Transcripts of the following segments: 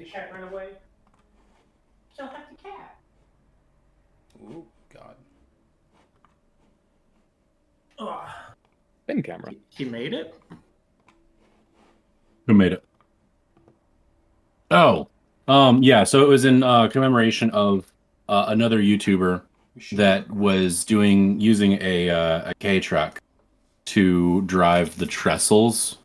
cat run away. She'll have the cat. Ooh, God. Ugh. In camera. He made it? Who made it? Oh. Yeah, so it was in commemoration of another YouTuber that was using a K truck to drive the trestles,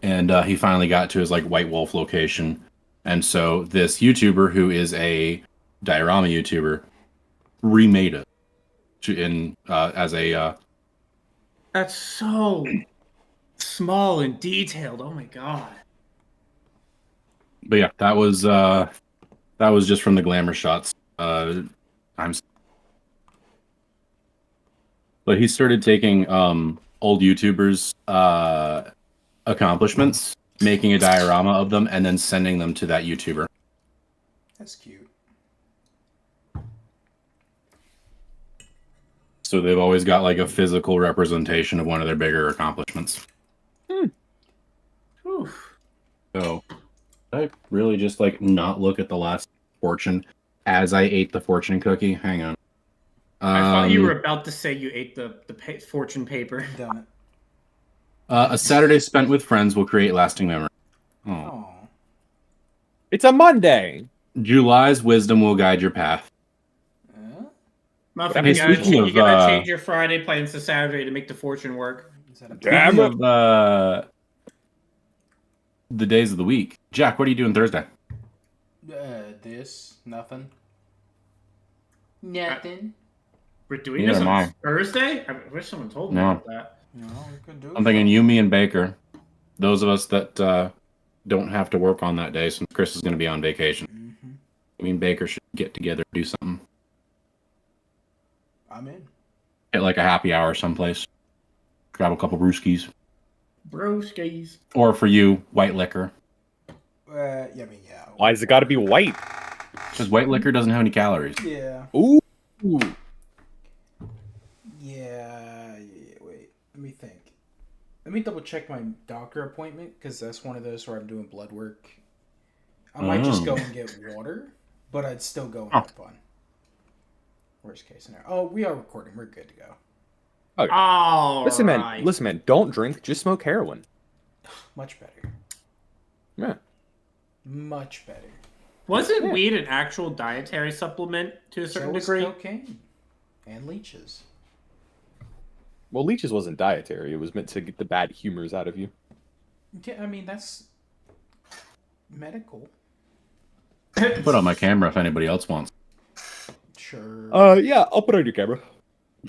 and he finally got to his like White Wolf location, and so this YouTuber who is a diorama YouTuber remade it as a That's so small and detailed. Oh my god. but yeah, that was just from the glamour shots. But he started taking old YouTubers' accomplishments, making a diorama of them, and then sending them to that YouTuber. That's cute. So they've always got like a physical representation of one of their bigger accomplishments. So I really just like not look at the last fortune as I ate the fortune cookie. Hang on. I thought you were about to say you ate the fortune paper. Damn it. A Saturday spent with friends will create lasting memory. Oh. It's a Monday. July's wisdom will guide your path. Muffin, Hey, you gotta change your Friday plans to Saturday to make the fortune work. Speaking of the days of the week, Jack, what are you doing Thursday? Nothing. We're doing Neither this am on I. Thursday? I wish someone told me No. about that. No, we could do it. I'm thinking you, me, and Baker. Those of us that don't have to work on that day since Chris is going to be on vacation. Mm-hmm. I mean, Baker should get together and do something. I'm in. At like a happy hour someplace. Grab a couple brewskis. Broskies. Or for you, white liquor. Yeah. Why has it got to be white? Because white liquor doesn't have any calories. Yeah. Ooh. Yeah. Wait. Let me think. Let me double check my doctor appointment because that's one of those where I'm doing blood work. I might just go and get water, but I'd still go and have fun. Worst case scenario. Oh, we are recording. We're good to go. Okay. All Listen, right. man. Don't drink. Just smoke heroin. Much better. Yeah. Much better. Wasn't weed an actual dietary supplement to a certain So was degree? cocaine and leeches. Well, leeches wasn't dietary. It was meant to get the bad humors out of you. Yeah, I mean that's medical. Put on my camera if anybody else wants. Sure. Yeah, I'll put on your camera.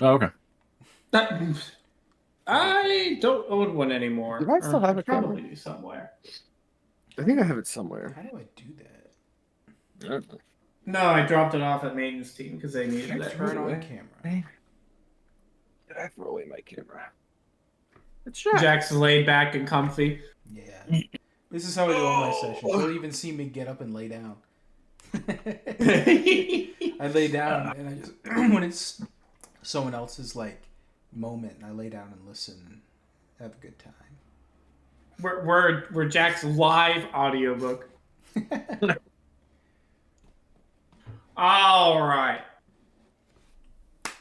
Oh, okay. I don't own one anymore. Do I still have a camera? Probably do somewhere. I think I have it somewhere. How do I do that? No, I dropped it off at maintenance team because they needed it. Turn on camera. Did I throw away my camera? It's Jack's laid back and comfy. Yeah. This is how I do all my sessions. You'll even see me get up and lay down. I lay down and I just when it's someone else's like moment, I lay down and listen and have a good time. We're Jack's live audiobook. All right.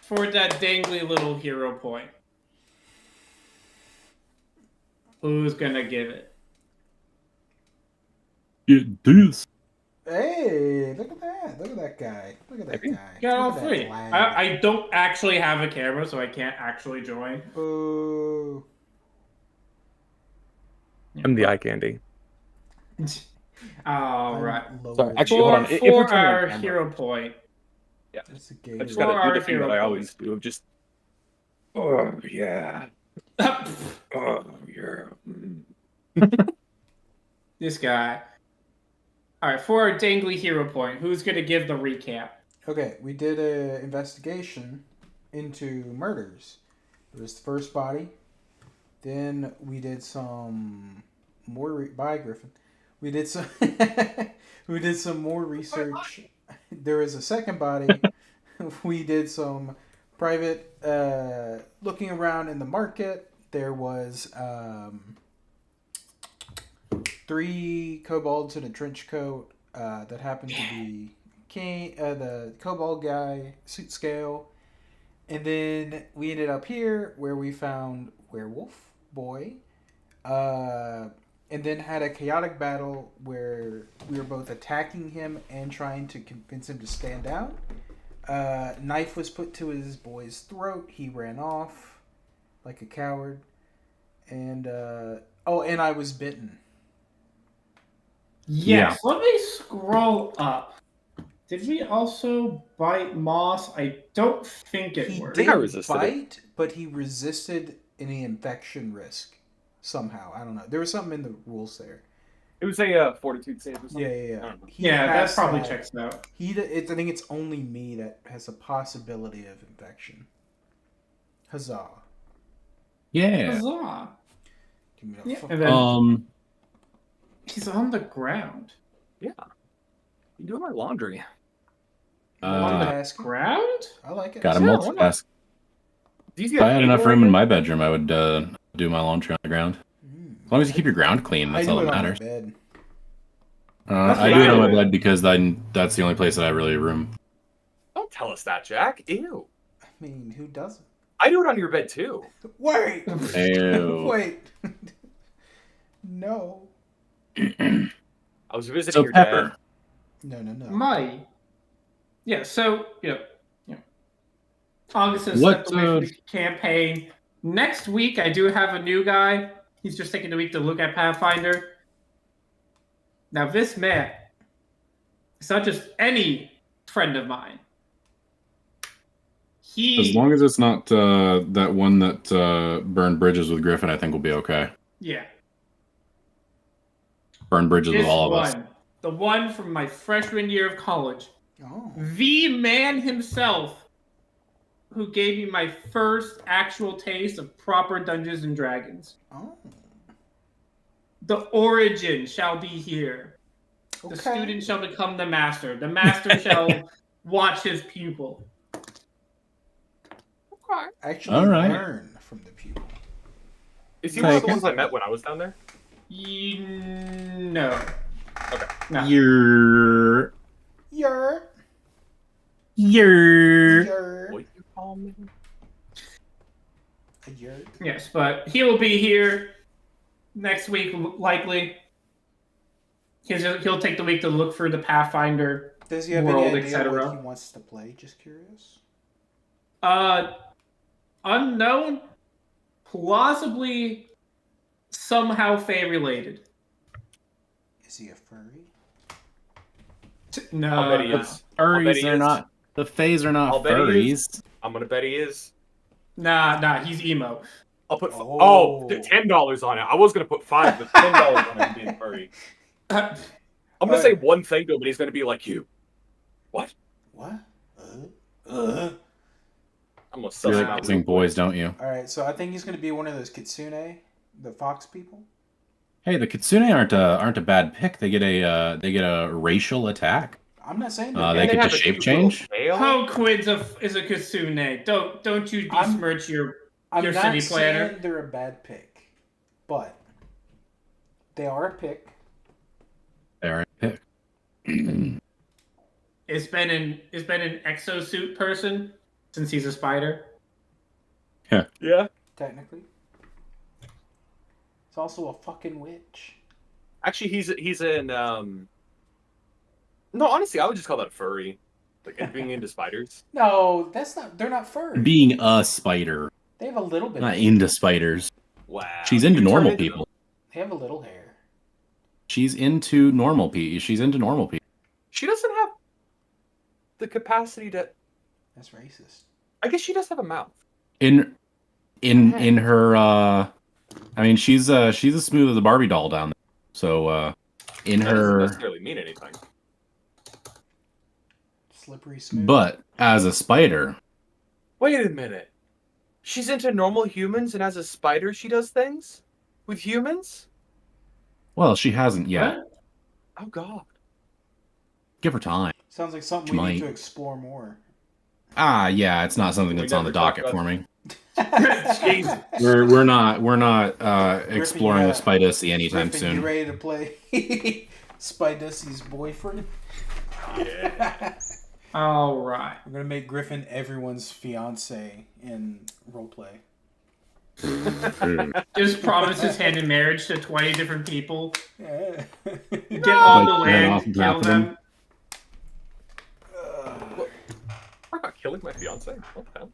For that dangly little hero point. Who's gonna give it? Get this. Hey, look at that. Look at that guy. Look at that guy. Get all Look at that three. flag. I don't actually have a camera, so I can't actually join. Boo. I'm the eye candy. All right. Sorry, actually, hold on. If you're For turning our on camera- hero point. Yeah. It's a gay I just For gotta our do the thing hero that I point. always do of just. Oh yeah. Oh yeah. This guy. All right, for our dangly hero point, who's gonna give the recap? Okay, we did an investigation into murders. It was the first body. Then we did some more by Griffin. We did some we did some more research. There was a second body. We did some private looking around in the market. There was 3 kobolds in a trench coat that happened to be King, the Kobold guy, Suit Scale. And then we ended up here where we found Werewolf Boy. And then had a chaotic battle where we were both attacking him and trying to convince him to stand down. Knife was put to his boy's throat. He ran off like a coward. And, and I was bitten. Yes, let me scroll up. Did we also bite Moss? I don't think it He worked. did I resisted bite, but he resisted any infection risk somehow. I don't know. There was something in the rules there. It was a fortitude save or something. Yeah. He Yeah, that has probably that. checks out. I think it's only me that has a possibility of infection. Huzzah! Yeah. Huzzah. Give me the Yeah, fuck- and then He's he's on the ground. You doing my laundry? On the Multitasking. ground? I like it. got a Yeah, why multitask. If If I had enough room in my bedroom, I would do my laundry on the ground. As long as you keep your ground clean, that's I all do that it on my matters. bed. That's I what do I it on my do. bed because that's the only place that I really have room. Don't tell us that, Jack. Ew. I mean, who doesn't? I do it on your bed too. Wait! Ew. Wait! No. I was visiting So your Pepper, dad. No. Muddy. Yeah, so, August has What, stepped away from the campaign. Next week, I do have a new guy. He's just taking the week to look at Pathfinder. Now, this man, it's not just any friend of mine. as long as it's not that one that burned bridges with Griffin, I think we'll be okay. Yeah. Burn bridges with This all of us. one. The one from my freshman year of college. Oh. The man himself who gave me my first actual taste of proper Dungeons and Dragons. Oh. The origin shall be here. The Okay. student shall become the master. The master shall watch his pupil. Actually, All right. learn from the pupil. Is he one of the Okay. ones I met when I was down there? No. Okay. No. You're Yer. What you call me? A yer. Yes, but he will be here next week, likely. He'll take the week to look for the Pathfinder. Does he have World, any idea etc. what he wants to play? Just curious. Unknown, plausibly somehow Fey related. Is he a furry? No, I'll bet he no. is. I'll bet furries. he They're is. not. The Fays are not I'll bet he furries. I'm gonna bet he is. Nah, he's emo. I'll put Oh. $10 on it. I was gonna put $5, but $10 on it being furry. I'm gonna say one thing to him, and he's gonna be like, "You, what?" What? I'm gonna suss You him like out. kissing boys, don't you? All right, so I think he's going to be one of those kitsune, the fox people. Hey, the Kitsune aren't a bad pick. They get a racial attack. I'm not saying They that. get have to a shape cute change? little tail. Poquid's is a Kasune. Don't you besmirch your I'm your not city saying planner. they're a bad pick, but they are a pick. They're a pick. It's been an exosuit person since he's a spider. Yeah. Technically, it's also a fucking witch. Actually, he's in. No, honestly, I would just call that a furry. Like being into spiders. No, that's not. They're not furry. Being a spider, They have a little bit. not of into spiders. Wow. She's into You turn normal into people. They have a little hair. She's into normal people. She's into normal people. She doesn't have the capacity to. That's racist. I guess she does have a mouth. In her, I mean, she's as smooth as a Barbie doll down there. So, in That doesn't her, necessarily mean anything. Slippery smooth. but as a spider, Wait a minute. She's into normal humans, and as a spider, she does things with humans. well, she hasn't yet. What? Oh God. Give her time. Sounds like something She we need might. to explore more. Yeah, it's not something We that's on the never talked docket for me. Jesus. We're not exploring yeah. the Spidacy anytime Griffin, soon. you ready to play Spidussy's boyfriend. Yeah. All right. I'm gonna make Griffin everyone's fiance in roleplay. Just promises hand in marriage to 20 different people. Yeah. Get all Like, the ran land, off kill half of them. them. I'm not killing my fiance. What the hell?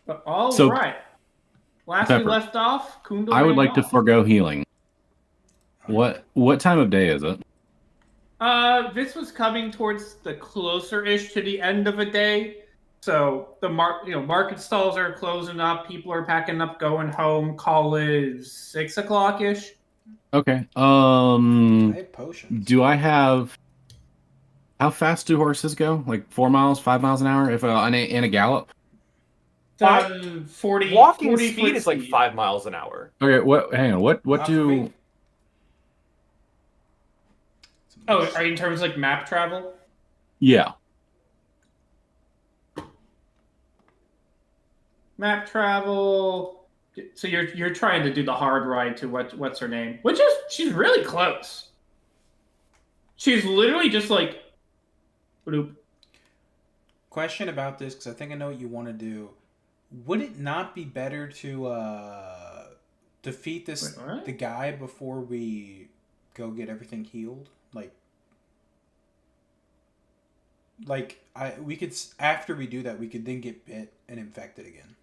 But all So, right. Last we Pepper, left off, Kundal I would ran like to off. forego healing. What time of day is it? This was coming towards the closer-ish to the end of a day. So the market stalls are closing up. People are packing up, going home. Call it 6 o'clock ish. Okay. I have potions. Do I have? How fast do horses go? Like 4 miles, 5 miles an hour? If in a gallop? 40. Walking 40 speed foot is like speed. 5 miles an hour. Okay. What? Hang on. What Not for do? me. Oh, are you in terms of like map travel? Yeah. Map travel. So you're trying to do the hard ride to what's her name? Which is she's really close. She's literally just like. Bloop. Question about this, because I think I know what you want to do. Would it not be better to defeat this Wait, what? the guy before we go get everything healed? We could after we do that, we could then get bit and infected again.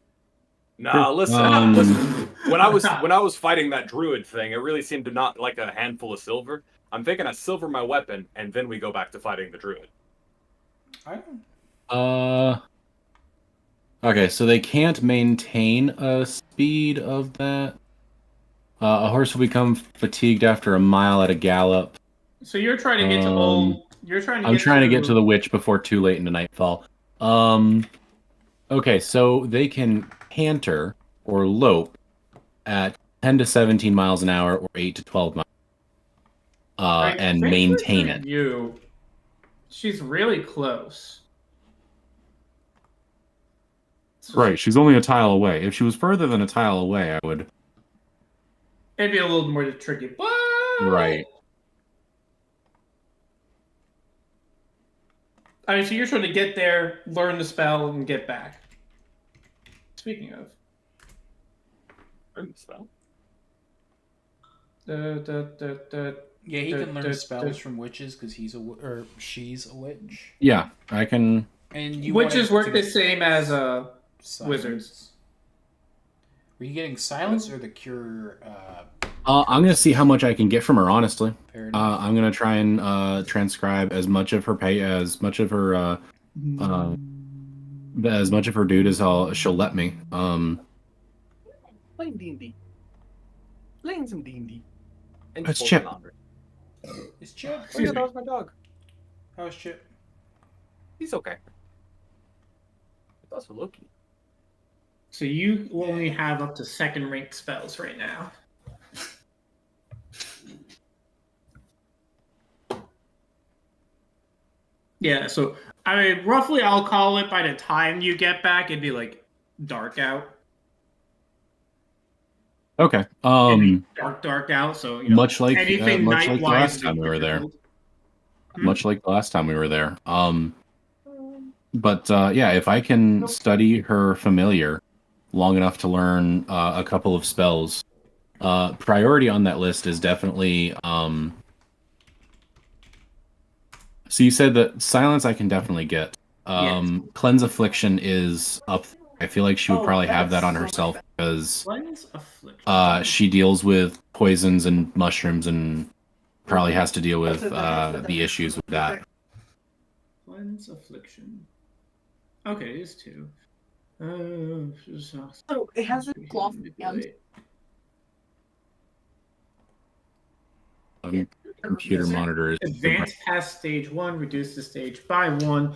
Nah, Sure. listen. When I was fighting that druid thing, it really seemed to not like a handful of silver. I'm thinking I silver my weapon, and then we go back to fighting the druid. I don't. Okay, so they can't maintain a speed of that. A horse will become fatigued after a mile at a gallop. So you're trying to get to old. You're trying to. I'm trying to get to the witch before too late into nightfall. Okay, so they can canter or lope at 10 to 17 miles an hour or 8 to 12 miles. And maintain it. You. She's really close. Right, she's only a tile away. If she was further than a tile away, I would. It'd be a little more tricky, but Right. I mean, so you're trying to get there, learn the spell, and get back. Speaking of, Learn the spell. Yeah, he can learn spells from witches because he's or she's a witch. Yeah, I can. And you witches wanted work to the get same as silence? wizards. Were you getting silence or the cure? I'm gonna see how much I can get from her. Honestly, paradigm? I'm gonna try and transcribe as much of her as much of her dude as she'll let me. Playing D&D. Playing some D&D. And It's folding Chip. laundry. Is Chip? Oh, yeah, that was my dog. How's Chip? He's okay. That's Loki. So you only have up to second rank spells right now. Yeah, so I mean, roughly, I'll call it by the time you get back, it'd be like dark out. Okay. It'd be dark out. So much like anything much like the night-wise last is time we were there. difficult. Much like the last time we were there. But yeah, if I can study her familiar long enough to learn a couple of spells, priority on that list is definitely. So you said that silence I can definitely get. Yes. Cleanse affliction is up. I feel like she would probably have that on herself because Cleanse affliction. she deals with poisons and mushrooms and probably has to deal with the issues with that. Cleanse affliction. Okay, it is 2. So it has a cloth and Computer monitor is Advance past stage 1, reduce the stage by 1.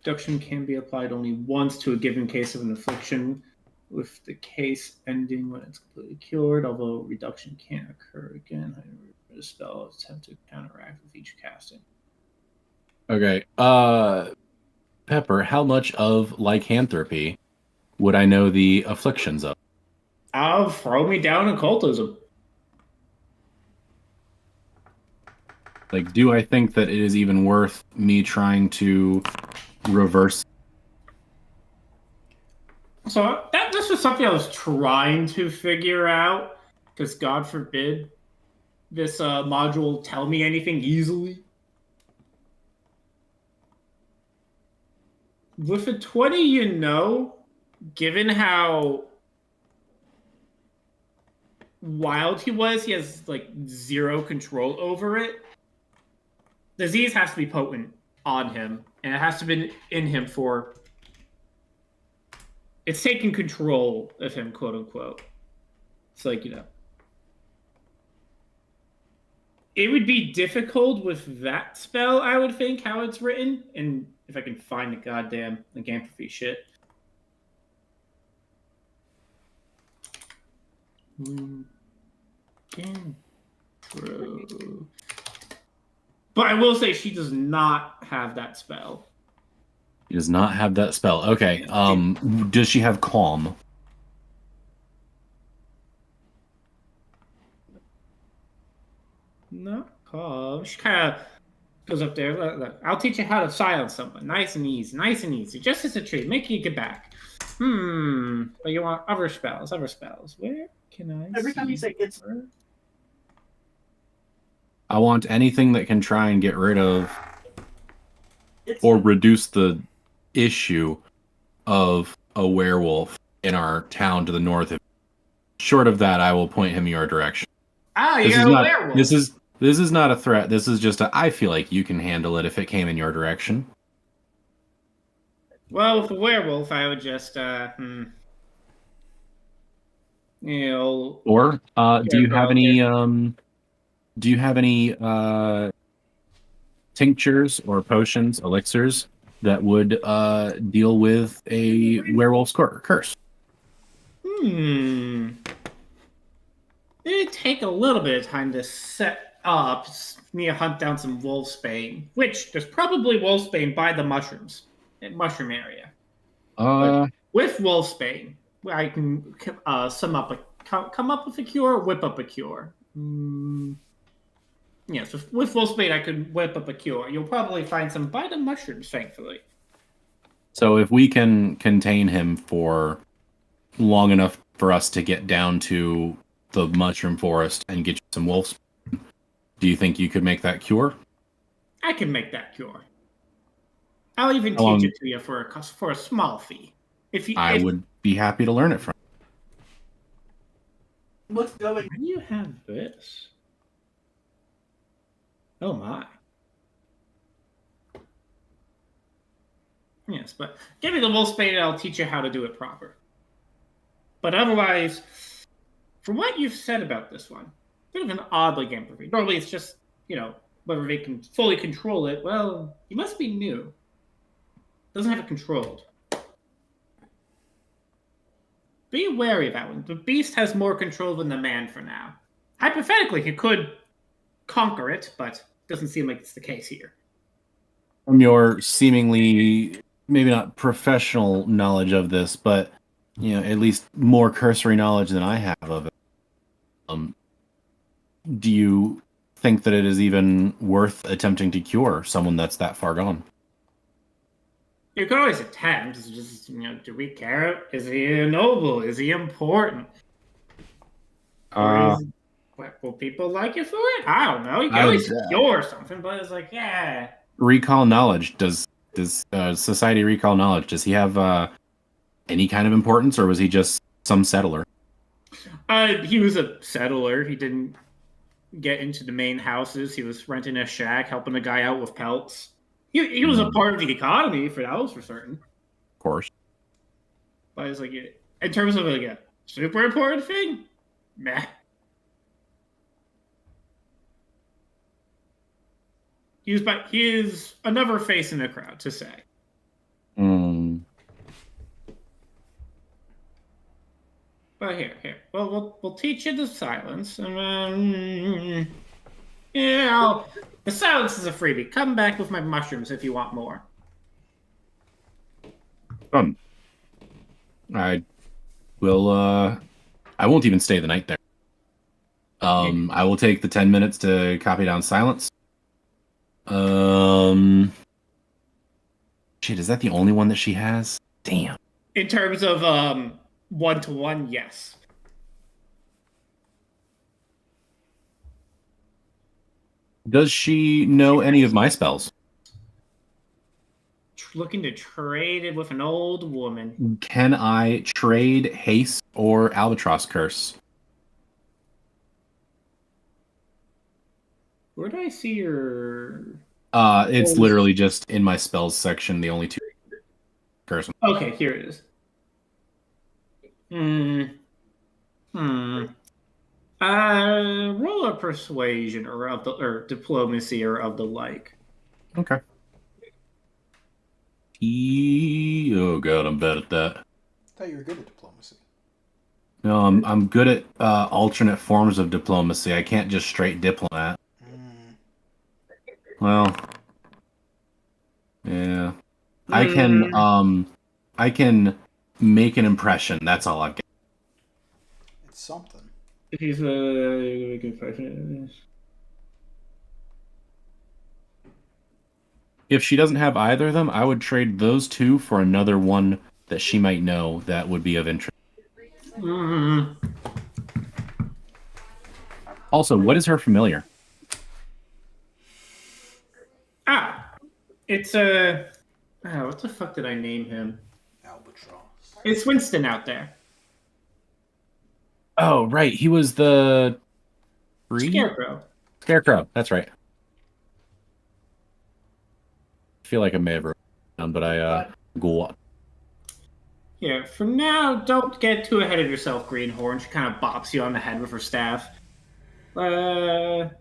Reduction can be applied only once to a given case of an affliction, with the case ending when it's completely cured, although reduction can't occur again. The spell is attempt to counteract with each casting. Okay. Pepper, how much of lycanthropy would I know the afflictions of? Throw me down occultism. Like, do I think that it is even worth me trying to reverse? So this was something I was trying to figure out, because God forbid this module tell me anything easily. With a 20, given how wild he was, he has like zero control over it. Disease has to be potent on him, and it has to be in him for. It's taking control of him, quote unquote. It's like, it would be difficult with that spell, I would think, how it's written. And if I can find the goddamn lycanthropy shit. But I will say she does not have that spell. She does not have that spell. Okay. Does she have calm? Not calm. She kind of goes up there. Look, I'll teach you how to silence someone. Nice and easy. Nice and easy. Just as a treat. Make you get back. But you want other spells. Other spells. Where can I Every time you say it's her? I want anything that can try and get rid of it's or reduce the issue of a werewolf in our town to the north. Short of that, I will point him your direction. Ah, you This got is a not. werewolf. This is not a threat. This is just I feel like you can handle it if it came in your direction. Well, with a werewolf, I would just Or do you have any relative. tinctures or potions, elixirs that would deal with a werewolf's curse? It'd take a little bit of time to set up. Need to hunt down some wolfsbane, which there's probably wolfsbane by the mushrooms, mushroom area. But with wolfsbane, I can come up with a cure, whip up a cure. Yes, with wolfsbane, I could whip up a cure. You'll probably find some by the mushrooms, thankfully. So if we can contain him for long enough for us to get down to the mushroom forest and get you some wolves, do you think you could make that cure? I can make that cure. I'll even teach it to you for a small fee. I would be happy to learn it from. what's going. When you have this, oh my. Yes, but give me the wolfsbane and I'll teach you how to do it proper. But otherwise, from what you've said about this one, bit of an odd lycanthropy. Normally it's just, whether they can fully control it. Well, you must be new. Doesn't have it controlled. Be wary of that one. The beast has more control than the man for now. Hypothetically, he could conquer it, but it doesn't seem like it's the case here. From your seemingly, maybe not professional knowledge of this, but at least more cursory knowledge than I have of it, do you think that it is even worth attempting to cure someone that's that far gone? You could always attempt. It's just, do we care? Is he a noble? Is he important? Will people like you for it? I don't know. You can always cure something, but it's like, yeah. Recall knowledge. Does society recall knowledge? Does he have any kind of importance, or was he just some settler? He was a settler. He didn't get into the main houses. He was renting a shack, helping a guy out with pelts. He was a part of the economy, that was for certain. Of course. But it's like, in terms of like a super important thing, meh. He's another face in the crowd, to say. But here. Well, we'll teach you the silence, and the silence is a freebie. Come back with my mushrooms if you want more. I will. I won't even stay the night there. I will take the 10 minutes to copy down silence, Shit, is that the only one that she has? Damn. In terms of 1-to-1, yes. Does she know any of my spells? Looking to trade it with an old woman. Can I trade Haste or Albatross Curse? Where do I see your... It's literally just in my spells section, the only two curse. Okay, here it is. Roll a persuasion or diplomacy or of the like. Okay. Oh god, I'm bad at that. I thought you were good at diplomacy. No, I'm good at alternate forms of diplomacy. I can't just straight diplomat. Well, yeah. I can make an impression. That's all I've got. It's something. He's a good fighter. If she doesn't have either of them, I would trade those two for another one that she might know that would be of interest. Also, what is her familiar? It's a... what the fuck did I name him? Albatross. It's Winston out there. Oh, right. He was the... Scarecrow. Scarecrow. That's right. I feel like I may have wrote it down, but I go on. Yeah, for now, don't get too ahead of yourself, Greenhorn. She kind of bops you on the head with her staff. Look.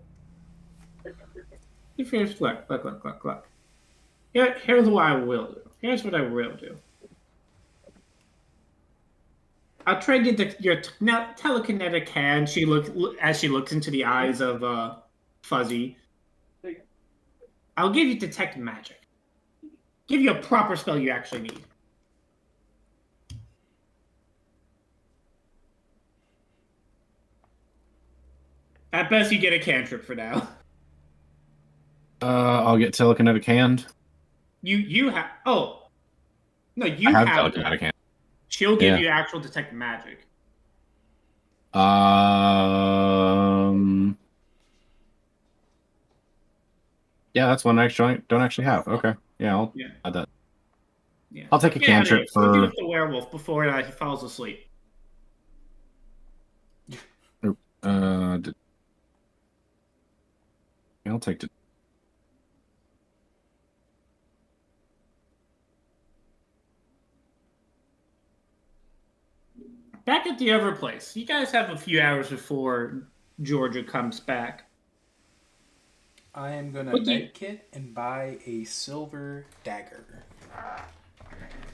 Here's what I will do. I'll trade you your telekinetic hand. As she looks into the eyes of Fuzzy. I'll give you detect magic. Give you a proper spell you actually need. At best, you get a cantrip for now. I'll get telekinetic hand. You have... Oh. No, you I have have telekinetic hand. She'll give you actual detect magic. Yeah, that's one I don't actually have. Okay. Yeah, I'll add that. Yeah. I'll take a cantrip for... We'll deal with the werewolf before he falls asleep. I'll take it. Back at the other place. You guys have a few hours before Georgia comes back. I am going to medkit and buy a silver dagger.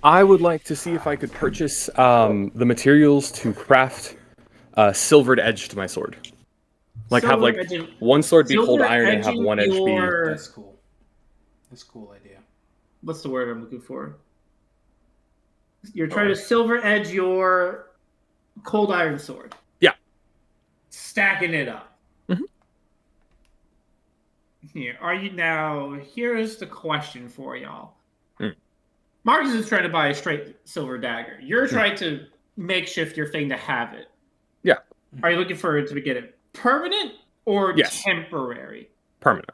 I would like to see if I could purchase the materials to craft a silvered edge to my sword. Like have like one sword be cold iron and have one edge be... That's cool. That's a cool idea. What's the word I'm looking for? You're trying to silver edge your cold iron sword. Yeah. Stacking it up. Mm-hmm. Here, are you now? Here's the question for y'all. Mm. Marcus is trying to buy a straight silver dagger. You're trying to makeshift your thing to have it. Yeah. Are you looking for it to get it permanent or temporary? Permanent.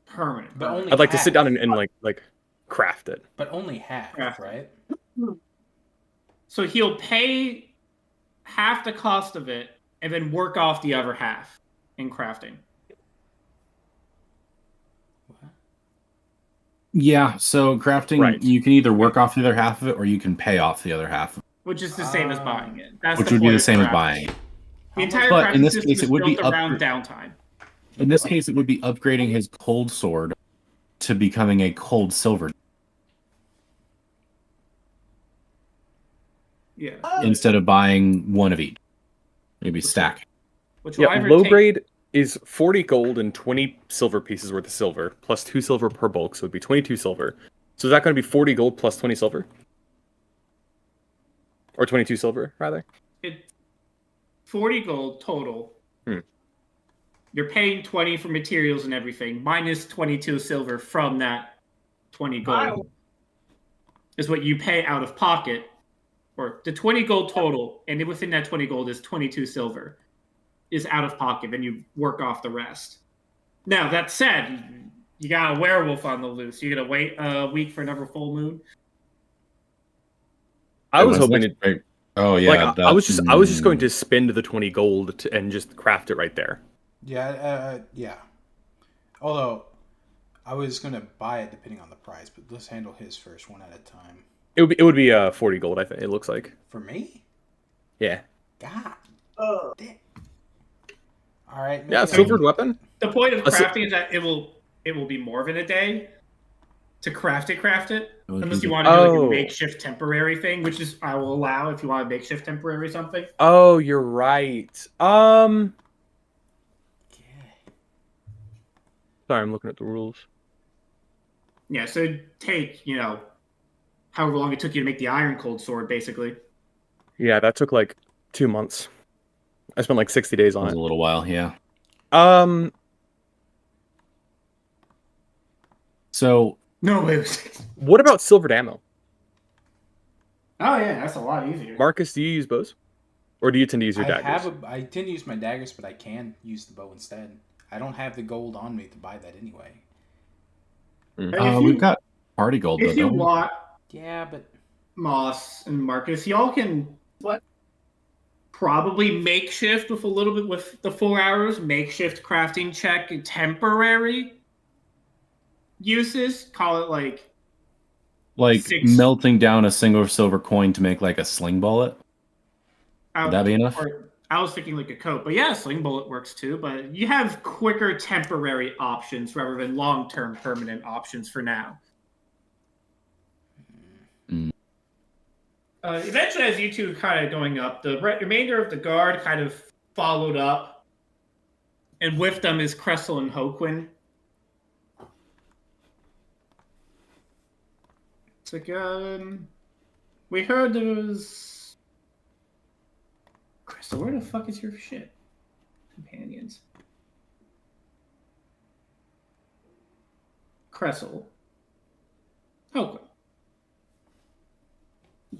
Permanent. But only I'd like half. to sit down and like craft it. But only half, right? So he'll pay half the cost of it and then work off the other half in crafting. Yeah, so crafting, you can either work off the other half of it or you can pay off the other half. Which is the same as buying it. That's which would be the same as buying it. The entire but in this crafting case, system it would is be built around downtime. In this case, it would be upgrading his cold sword to becoming a cold silver. Yeah. Instead of buying one of each. Maybe stack. Low grade is 40 gold and 20 silver pieces worth of silver, plus 2 silver per bulk, so it would be 22 silver. So is that going to be 40 gold plus 20 silver? Or 22 silver, rather? 40 gold total. you're paying 20 for materials and everything, minus 22 silver from that 20 gold is what you pay out of pocket. Or the 20 gold total, and within that 20 gold is 22 silver, is out of pocket, and you work off the rest. Now, that said, you got a werewolf on the loose. You're going to wait a week for another full moon? I was hoping to. Right. Oh yeah, Like, I was just going to spend the 20 gold and just craft it right there. Yeah, yeah. Although, I was gonna buy it depending on the price, but let's handle his first one at a time. It would be 40 gold. I think it looks like. For me? Yeah. God. Damn. All right. Yeah, silvered weapon. The point of crafting is that it will be more than a day to craft it. Unless you want to do like a makeshift temporary thing, which is I will allow if you want a makeshift temporary something. Oh, you're right. Sorry, I'm looking at the rules. Yeah, so it'd take, however long it took you to make the iron cold sword, basically. Yeah, that took like 2 months. I spent like 60 days on it. A little while, yeah. So No, wait. What about silvered ammo? Oh yeah, that's a lot easier. Marcus, do you use bows, or do you tend to use your daggers? I tend to use my daggers, but I can use the bow instead. I don't have the gold on me to buy that anyway. We've got party gold. If though, you don't we? want, Yeah, but Moss and Marcus, y'all can probably makeshift with a little bit with the 4 hours makeshift crafting check temporary uses. Call it like melting down a single silver coin to make like a sling bullet. Would that be enough? I was thinking like a coat, but yeah, sling bullet works too. But you have quicker temporary options rather than long-term permanent options for now. Eventually, as you two kind of going up, the remainder of the guard kind of followed up, and with them is Cressel and Hoquin. It's like, we heard there was... Cressel, where the fuck is your shit? Companions. Cressel. Hoquin.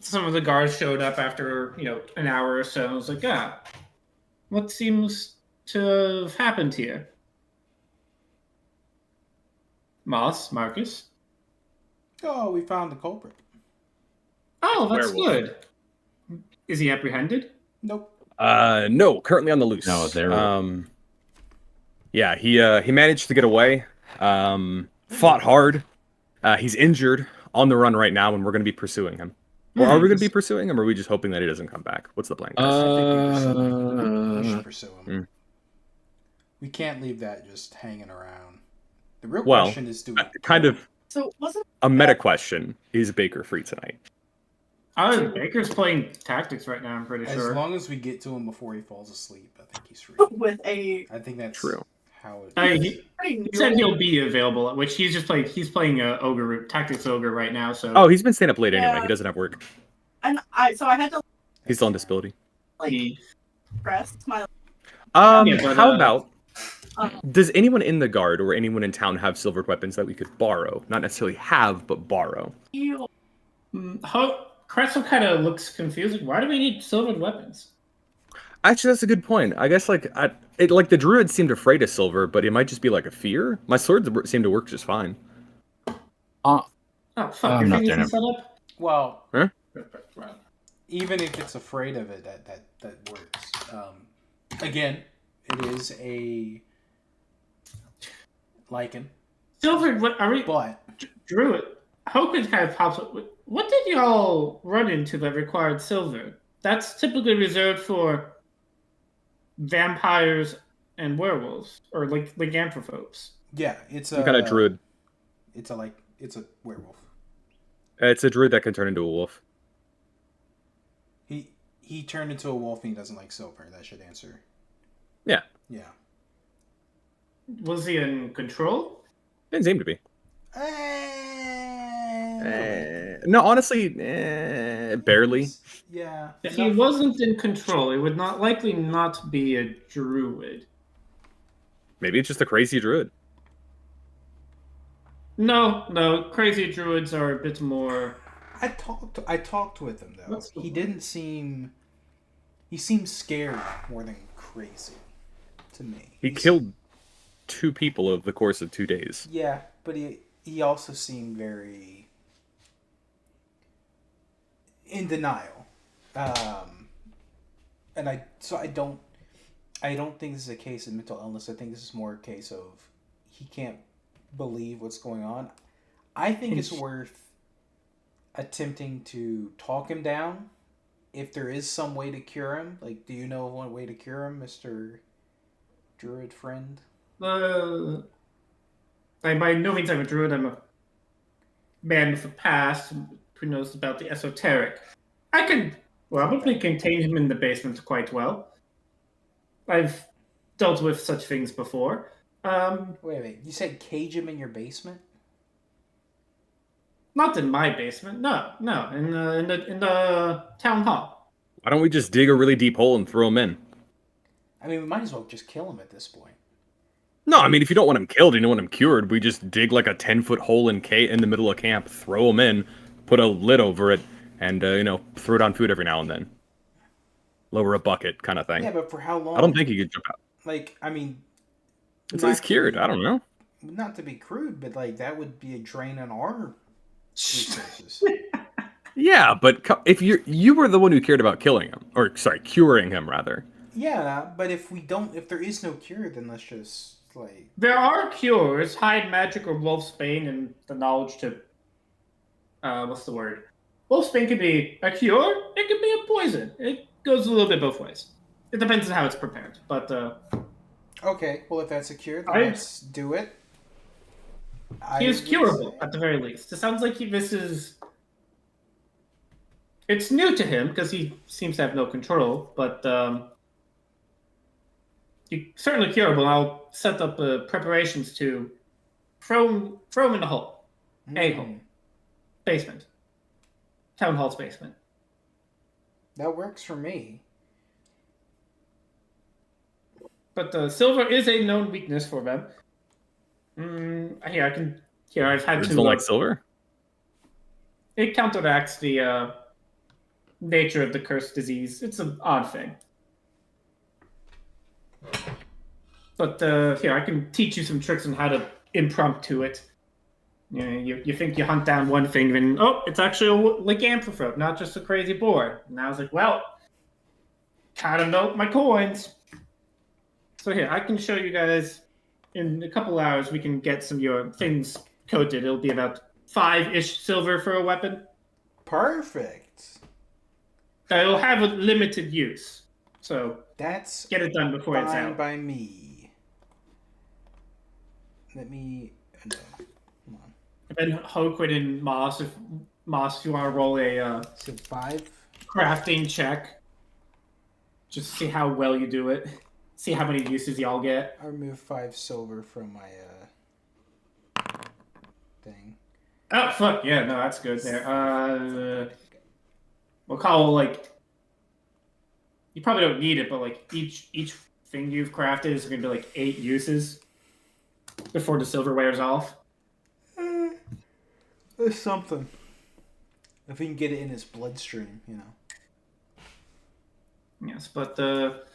Some of the guards showed up after, an hour or so. I was like, what seems to have happened here? Moss, Marcus? oh, we found the culprit. Oh, that's Werewolf. good. Is he apprehended? Nope. No, currently on the loose. No, they're yeah, he managed to get away. Fought hard. He's injured, on the run right now, and we're going to be pursuing him. Or are we going to be pursuing him, or are we just hoping that he doesn't come back? What's the plan, guys? We should pursue him. We can't leave that just hanging around. The real Well, question is, do we kind of So wasn't a meta question. Is Baker free tonight? Baker's playing tactics right now, I'm pretty as sure. long as we get to him before he falls asleep, I think he's free. with a I think that's True. how it He pretty new said he'll be available, which he's playing Ogre, Tactics Ogre right now, so... Oh, he's been staying up late anyway. Yeah. He doesn't have work. and I had to He's still on disability. press my Yeah, but, How about... uh, Does anyone in the guard or anyone in town have silvered weapons that we could borrow? Not necessarily have, but borrow. you Cressel kind of looks confused. Like, why do we need silvered weapons? Actually, that's a good point. I guess the druids seemed afraid of silver, but it might just be like a fear. My swords seem to work just fine. Oh fuck! I'm Your not fingers there set up. well, Huh? even if it's afraid of it, that works. Again, it is a lichen, Silvered. What are we? but Druid. Hopkins kind of pops up. What did y'all run into that required silver? That's typically reserved for vampires and werewolves, or like lycanthropes. yeah, it's Some kind of druid. It's a werewolf. It's a druid that can turn into a wolf. He turned into a wolf and he doesn't like silver. That should answer. Yeah. Yeah. Was he in control? Didn't seem to be. No, honestly, barely. Yeah. If he wasn't in control, it would not likely not be a druid. Maybe it's just a crazy druid. No, crazy druids are a bit more. I talked with him though. What's the He word? didn't seem. He seemed scared more than crazy to me. He killed 2 people over the course of 2 days. Yeah, but he also seemed very in denial. And I don't think this is a case of mental illness. I think this is more a case of he can't believe what's going on. I think it's worth attempting to talk him down if there is some way to cure him. Like, do you know of one way to cure him, Mr. Druid friend? By no means I'm a druid. I'm a man with a past who knows about the esoteric. I can probably contain him in the basement quite well. I've dealt with such things before. Wait. You said cage him in your basement? Not in my basement. No. In the town hall. Why don't we just dig a really deep hole and throw him in? I mean, we might as well just kill him at this point. No, I mean, if you don't want him killed, you don't want him cured, we just dig like a 10-foot hole in the middle of camp, throw him in, put a lid over it, and, throw it on food every now and then. Lower a bucket kind of thing. Yeah, but for how long? I don't think he could jump out. Like, I mean... Until he's cured, I don't know. Not to be crude, but, like, that would be a drain on our resources. Yeah, but if you were the one who cared about killing him, or, sorry, curing him, rather. Yeah, but if there is no cure, then let's just, like... There are cures, hide magic or wolfsbane, and the knowledge to... what's the word? Wolfsbane could be a cure, it could be a poison. It goes a little bit both ways. It depends on how it's prepared, but... Okay, well, if that's a cure, then let's do it. He is curable, at the very least. It sounds like this is... It's new to him, because he seems to have no control, but... He's certainly curable. I'll set up preparations to throw him in the hole. A hole. Basement. Town hall's basement. That works for me. But silver is a known weakness for them. I've had Druids to... don't like silver? It counteracts the nature of the cursed disease. It's an odd thing. But I can teach you some tricks on how to impromptu it. You think you hunt down one thing, and it's actually a lycanthrope, not just a crazy boar. And I was like, well, kind of know my coins. So here, I can show you guys in a couple hours. We can get some of your things coated. It'll be about 5-ish silver for a weapon. Perfect. It'll have a limited use, so that's get it done before it's out. By me. Let me. No. Come on. And then Hoquid and Moss, if you want to roll a So 5 crafting check, just see how well you do it. See how many uses y'all get. I remove 5 silver from my thing. Oh fuck yeah, no, that's good there. We'll call you probably don't need it, but each thing you've crafted is gonna be 8 uses before the silver wears off. There's something. If we can get it in his bloodstream, Yes, but let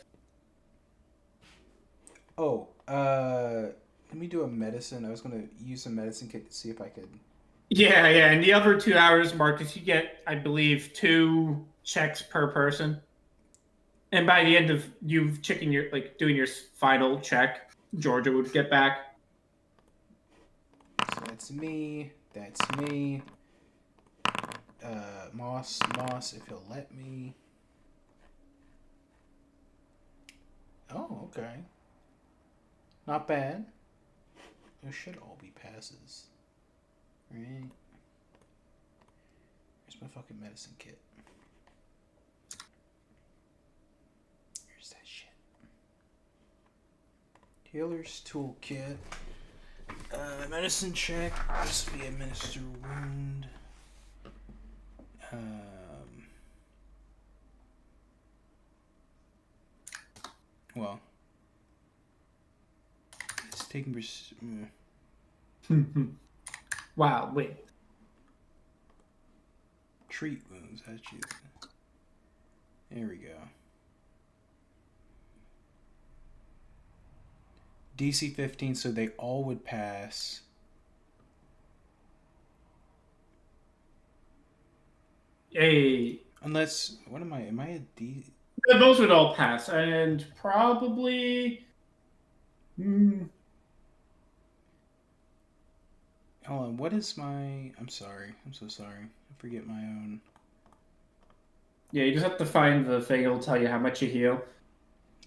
me do a medicine. I was gonna use a medicine kit to see if I could. yeah, and the other 2 hours, Marcus, you get, I believe, 2 checks per person. And by the end of you checking doing your final check, Georgia would get back. So that's me. That's me. Moss, if he'll let me. Oh, okay. Not bad. Those should all be passes. Right. Where's my fucking medicine kit? Where's that shit? Healer's toolkit. Medicine check. This will be administer wound. Well. taking. Wow, wait. Treat wounds. That's you. There we go. DC 15, so they all would pass. Unless, what am I? Am I a D? Those would all pass, and probably. Hold on, what is my... I'm sorry. I'm so sorry. I forget my own... Yeah, you just have to find the thing. It'll tell you how much you heal.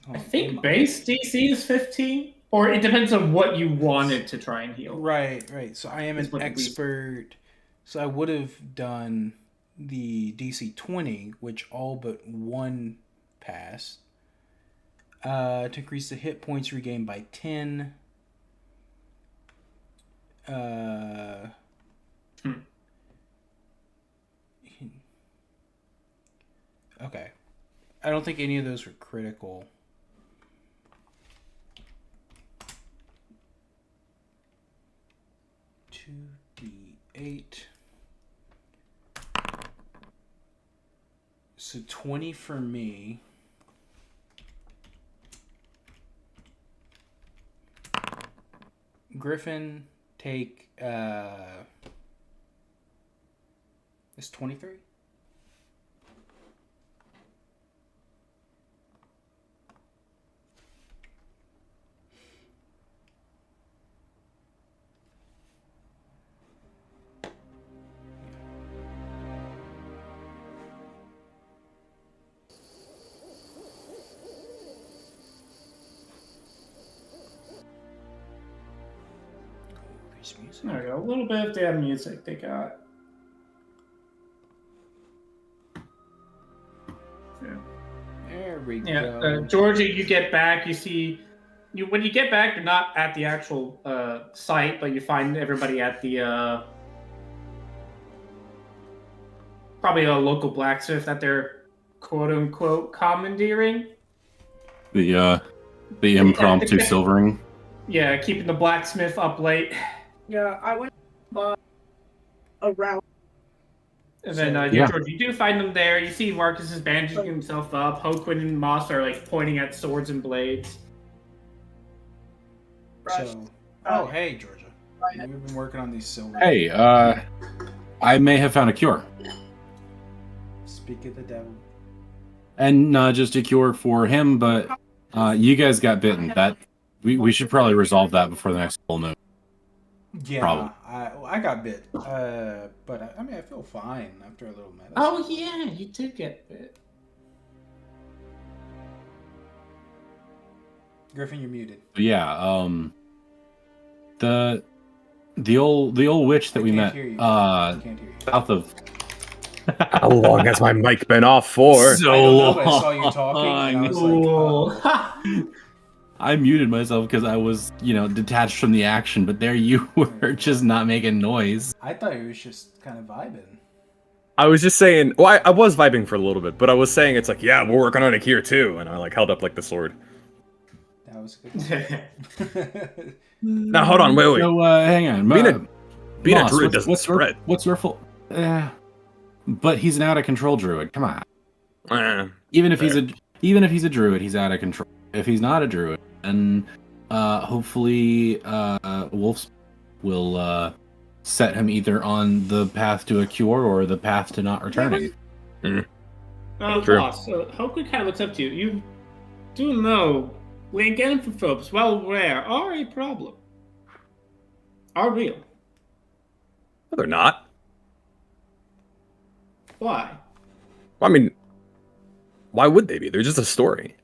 Hold I on, think base DC is 15, or it depends on what you wanted to try and heal. Right. So I am Is an what the expert. So I would have done the DC 20, which all but one passed. To increase the hit points regained by 10. Okay. I don't think any of those were critical. $2d8. So 20 for me. Griffin, take it's 23. Music. There we go. A little bit of damn music they got. Yeah. There we Yeah, go. Georgia, you get back. You see, when you get back, you're not at the actual site, but you find everybody at the probably a local blacksmith that they're quote unquote commandeering. The impromptu silvering. Yeah, keeping the blacksmith up late. Yeah, I went around. And then, George, you do find them there. You see Marcus is bandaging himself up. Hoquin and Moss are like pointing at swords and blades. So, hey, Georgia. We've been working on these silver. Hey, I may have found a cure. Speak of the devil. And not just a cure for him, but you guys got bitten. That we should probably resolve that before the next full moon. Yeah, I got bit. But I mean, I feel fine after a little medicine. Oh yeah, you did get bit. Griffin, you're muted. But yeah, the old witch that we met south of. How long has my mic been off for? So I don't know, long. I saw you talking, and I was like, I muted myself because I was, detached from the action, but there you were, just not making noise. I thought it was just kind of vibing. I was just saying, well, I was vibing for a little bit, but I was saying it's like, yeah, we're working on it here too, and I like held up like the sword. That was good. Now hold on, wait. So hang on, being a druid doesn't spread. What's your fault? But he's an out of control druid. Come on. Even if he's a druid, he's out of control. If he's not a druid, then hopefully Wolf's will set him either on the path to a cure or the path to not returning. True. Boss, Hoquin kind of looks up to you. You do know Langanthropes, well rare, are a problem. Are real. No, they're not. Why? Well, I mean, why would they be? They're just a story.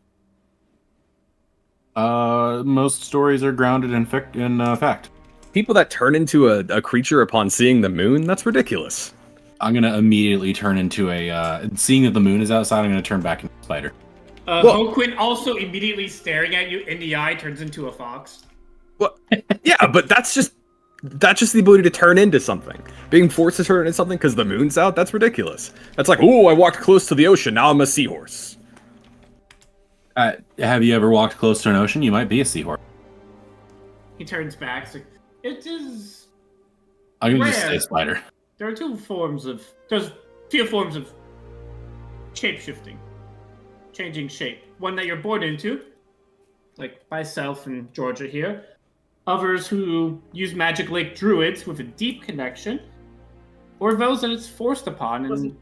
Most stories are grounded in fact. People that turn into a creature upon seeing the moon, that's ridiculous. I'm gonna immediately turn into seeing that the moon is outside, I'm gonna turn back into a spider. Hoquin also immediately staring at you in the eye turns into a fox. Well, yeah, but that's just the ability to turn into something. Being forced to turn into something because the moon's out, that's ridiculous. That's like, ooh, I walked close to the ocean, now I'm a seahorse. Have you ever walked close to an ocean? You might be a seahorse. He turns back. It's like, it is. I'm gonna just Rare. say spider. There are there's few forms of shape shifting, changing shape. One that you're born into, like myself and Georgia here. Others who use Magic Lake druids with a deep connection, or those that it's forced upon, and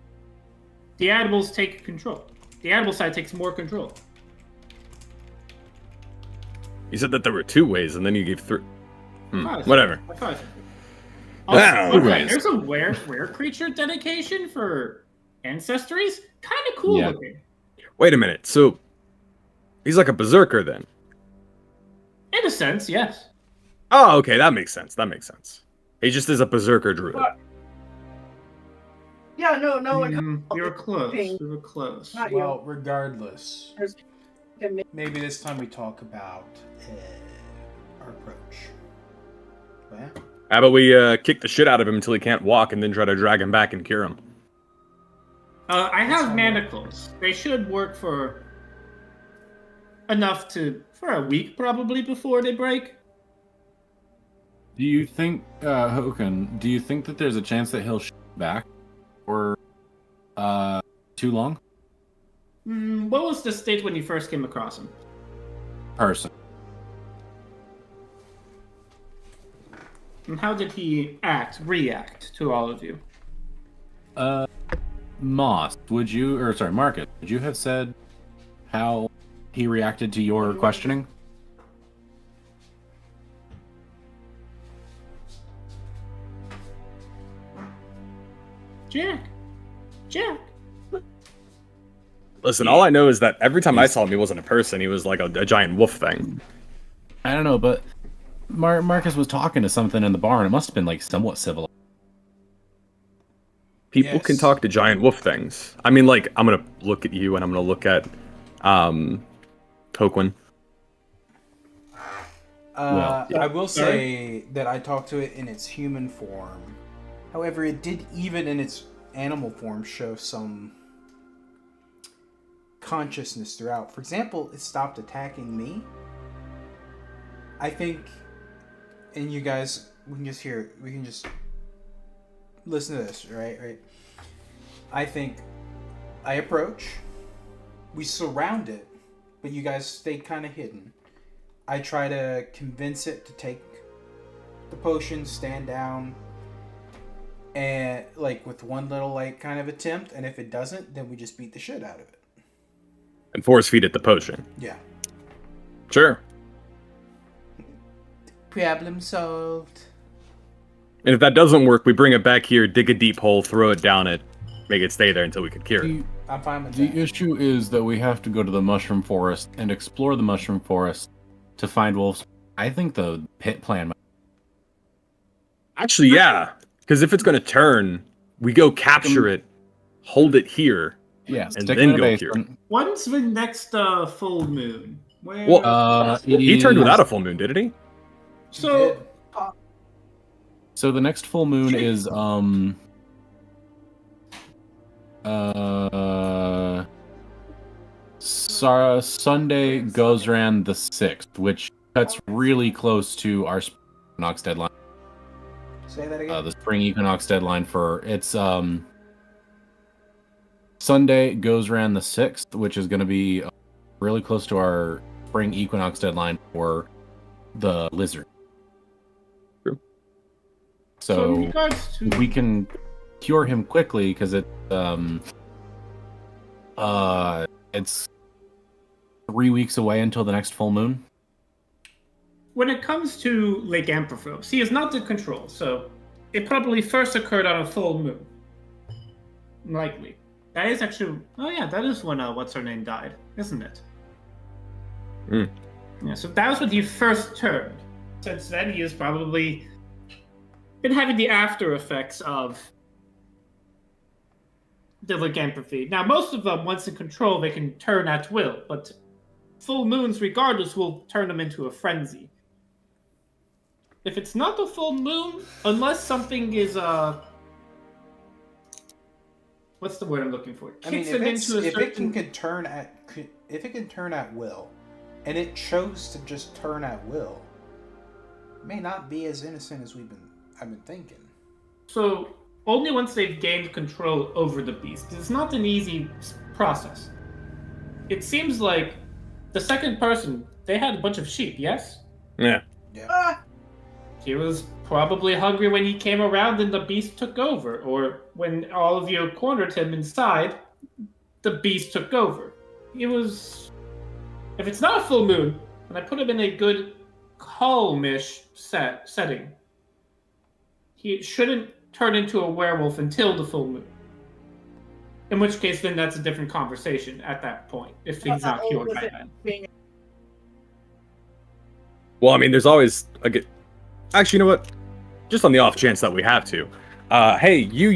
the animals take control. The animal side takes more control. You said that there were 2 ways, and then you gave 3. Five. Whatever. Five. Wow. Okay, there's a rare creature dedication for ancestries. Kind of cool looking. Wait a minute. So he's like a berserker then? In a sense, yes. Oh, okay. That makes sense. He just is a berserker druid. Yeah, no. You were close. You were close. Not Well, regardless, you. maybe this time we talk about our approach. Yeah? How about we kick the shit out of him until he can't walk, and then try to drag him back and cure him? I have manacles. They should work for a week probably before they break. Do you think, Hoken, do you think that there's a chance that he'll shoot back for too long? What was the state when you first came across him? Person. And how did he react to all of you? Marcus, would you have said how he reacted to your questioning? Jack. Listen, all I know is that every time I saw him, he wasn't a person. He was like a giant wolf thing. I don't know, but Marcus was talking to something in the bar, and it must have been like somewhat civil. People can talk to giant wolf things. I mean, like, I'm gonna look at you, and I'm gonna look at Toquin. I will say that I talked to it in its human form. However, it did, even in its animal form, show some consciousness throughout. For example, it stopped attacking me. I think, and you guys, we can just listen to this, right? I think I approach, we surround it, but you guys stay kind of hidden. I try to convince it to take the potion, stand down, and like with one little like kind of attempt, and if it doesn't, then we just beat the shit out of it. And force feed it the potion. Yeah. Sure. Problem solved. And if that doesn't work, we bring it back here, dig a deep hole, throw it down it, make it stay there until we can cure it. I'm fine with The that. issue is that we have to go to the mushroom forest and explore the mushroom forest to find wolves. I think the pit plan. Actually, yeah. Because if it's going to turn, we go capture it, hold it here, Yes, and then go cure it. When's the next full moon? Well, he turned without a full moon, didn't he? So, So the next full moon is Sunday Gozran the 6th, which cuts really close to our equinox deadline. Say that again. The spring equinox deadline for it's Sunday Gozran the 6th, which is going to be really close to our spring equinox deadline for the lizard. True. So in regards to... we can cure him quickly because it's 3 weeks away until the next full moon. When it comes to Lake Amphiphos, he is not the control, so it probably first occurred on a full moon. Likely. That is actually... Oh yeah, that is when what's-her-name died, isn't it? Yeah, so that was when he first turned. Since then, he has probably been having the after effects of the lycanthropy. Now, most of them, once in control, they can turn at will, but full moons, regardless, will turn them into a frenzy. If it's not a full moon, unless something is what's the word I'm looking for? I mean, if it can turn at will, and it chose to just turn at will, may not be as innocent as I've been thinking. So only once they've gained control over the beast. It's not an easy process. It seems like the second person, they had a bunch of sheep, yes? Yeah. He was probably hungry when he came around and the beast took over, or when all of you cornered him inside, the beast took over. It was... If it's not a full moon, and I put him in a good calmish setting, he shouldn't turn into a werewolf until the full moon. In which case, then that's a different conversation at that point, if he's not cured by then. Well, I mean, there's always a good... Actually, you know what? Just on the off chance that we have to. Hey, you,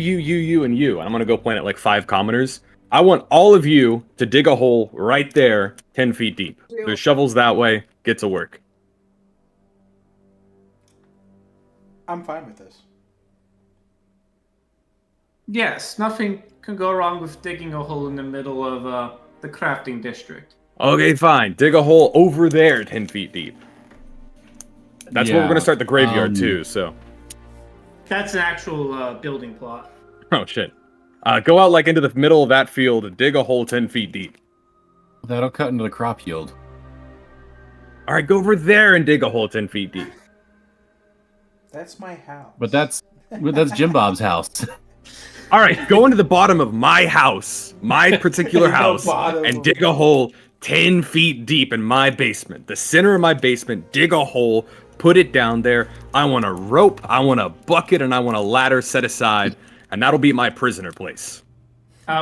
and you. And I'm going to go point at like 5 commoners. I want all of you to dig a hole right there, 10 feet deep. There's shovels that way. Get to work. I'm fine with this. Yes, nothing can go wrong with digging a hole in the middle of the crafting district. Okay, fine. Dig a hole over there, 10 feet deep. That's where we're going to start the graveyard, too, so... That's an actual building plot. Oh, shit. Go out, like, into the middle of that field and dig a hole 10 feet deep. That'll cut into the crop yield. Alright, go over there and dig a hole 10 feet deep. That's my house. But that's Jim Bob's house. Alright, go into the bottom of my house, my particular house, and dig a hole 10 feet deep in my basement. The center of my basement, dig a hole, put it down there. I want a rope, I want a bucket, and I want a ladder set aside, and that'll be my prisoner place.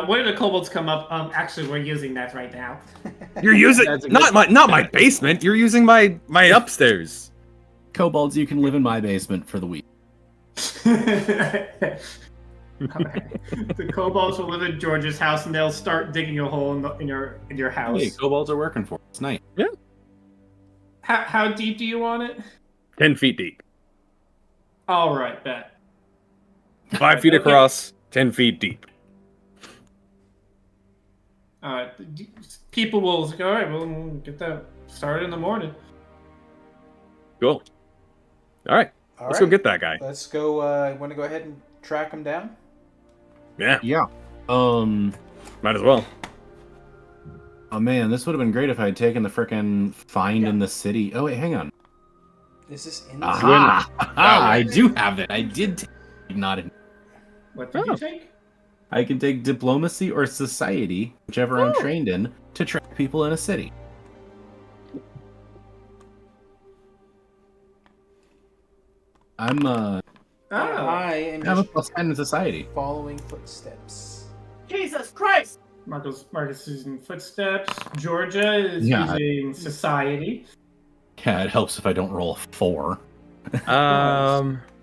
When the kobolds come up, actually, we're using that right now. You're using not my basement. You're using my upstairs. Kobolds, you can live in my basement for the week. The kobolds will live in George's house, and they'll start digging a hole in your house. Hey, kobolds are working for us. It's nice. Yeah. How deep do you want it? 10 feet deep. All right, bet. 5 feet across, 10 feet deep. People will go, all right, we'll get that started in the morning. Cool. All right. Let's go get that guy. Let's go. Want to go ahead and track him down? Yeah. Yeah. Might as well. Oh man, this would have been great if I had taken the frickin' find in the city. Oh wait, hang on. Is this in the Aha! I do have it. I did take not in. What did you take? I can take diplomacy or society, whichever I'm trained in, to track people in a city. I'm I am I have a just +10 in society. following footsteps. Jesus Christ! Marcus is using footsteps. Georgia is Yeah. using society. Yeah, it helps if I don't roll a 4.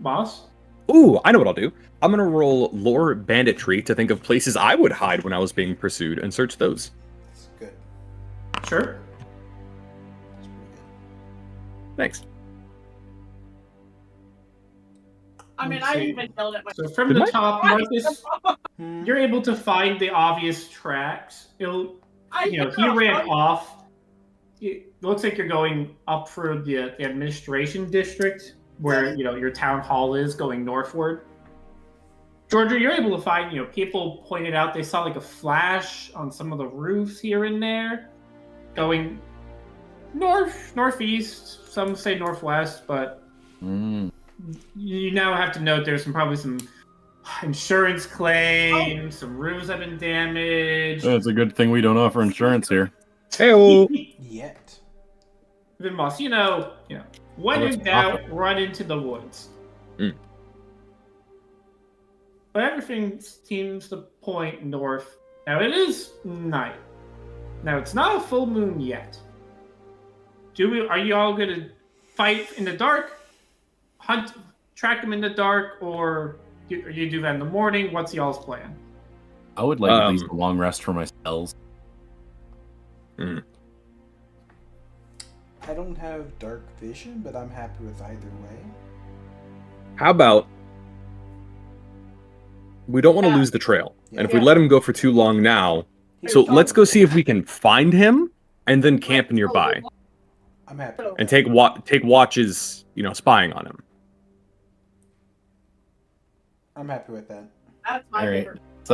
Boss? Ooh, I know what I'll do. I'm gonna roll lore banditry to think of places I would hide when I was being pursued and search those. That's good. Sure. That's pretty good. Thanks. I mean, Let's I see. even yelled at my. So from Did the I- top, Marcus, Hmm. you're able to find the obvious tracks. He ran I- off. It looks like you're going up through the administration district, where your town hall is, going northward. Georgia, you're able to find, people pointed out they saw like a flash on some of the roofs here and there, going northeast. Some say northwest, but you now have to note there's probably some insurance claims, some roofs have been damaged. It's a good thing we don't offer insurance here. Hey-o. Yet. Then, boss, when in that's doubt, run into the woods. Mm. But everything seems to point north. Now, it is night. Now, it's not a full moon yet. Are you all going to fight in the dark? Track them in the dark? Or you do that in the morning? What's y'all's plan? I would like at least a long rest for my spells. I don't have dark vision, but I'm happy with either way. How about we don't want to lose the trail, and if we let him go for too long now, so let's go see if we can find him and then camp nearby. I'm happy. and take watches, spying on him. I'm happy with that. That's my All right. favorite. It's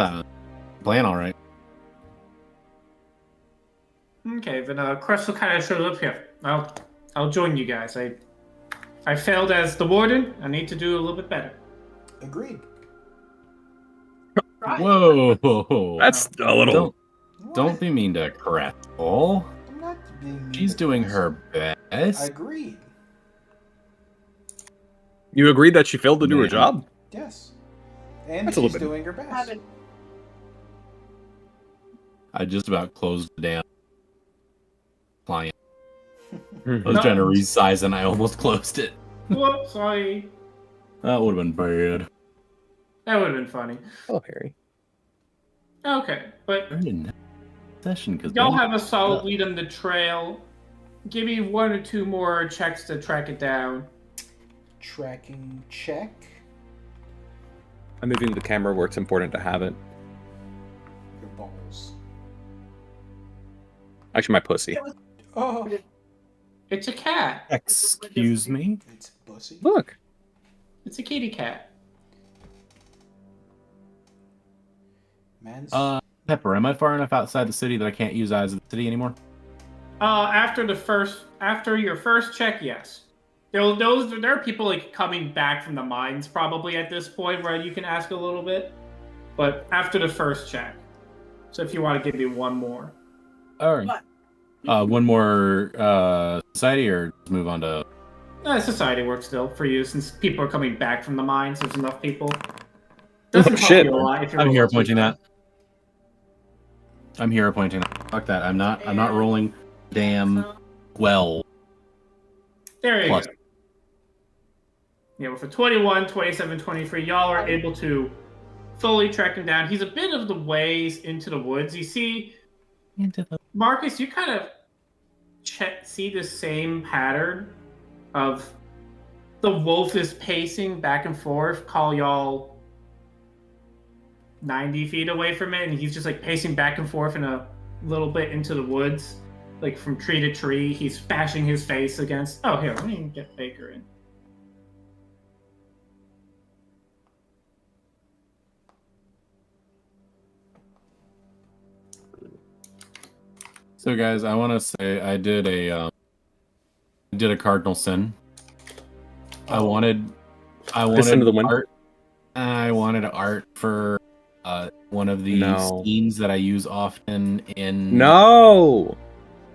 plan, all right. Okay, then Crystal kind of shows up here. I'll join you guys. I failed as the warden. I need to do a little bit better. Agreed. Right? Whoa. That's a little. Don't be mean to Crystal. I'm not being mean She's to doing Crystal. her best. Agreed. You agreed that she failed to do her Man. job? Yes. And That's a little she's bit- doing her best. Haven't- I just about closed the damn client. I Mhm. was trying to resize and I almost closed it. Whoops, sorry. That would have been bad. That would have been funny. Oh, Harry. Okay, but Session because y'all have a solid lead on the trail. Give me 1 or 2 more checks to track it down. Tracking check. I'm moving the camera where it's important to have it. Your balls. Actually, my pussy. Oh, It's a cat. Excuse me. it's pussy. Look. It's a kitty cat. Man's. Pepper, am I far enough outside the city that I can't use Eyes of the City anymore? After your first check, yes. There are people like coming back from the mines probably at this point where you can ask a little bit, but after the first check. So if you want to give me one more. All right. One more society, or just move on to. Society works still for you since people are coming back from the mines. There's enough people. Doesn't help shit. you a lot if you're I'm here rolling too appointing fast. that. I'm here appointing that. Fuck that. I'm not rolling. Damn. Well. There you Plus. go. Yeah, well, for 21, 27, 23, y'all are able to fully track him down. He's a bit of the ways into the woods. You see, Marcus, you kind of see the same pattern of the wolf is pacing back and forth. Call y'all 90 feet away from it, and he's just like pacing back and forth in a little bit into the woods, like from tree to tree. He's bashing his face against. Oh, here, let me get Baker in. So, guys, I want to say I did a cardinal sin. I wanted Listen to the wind. art. I wanted art for one of the No. scenes that I use often in. No!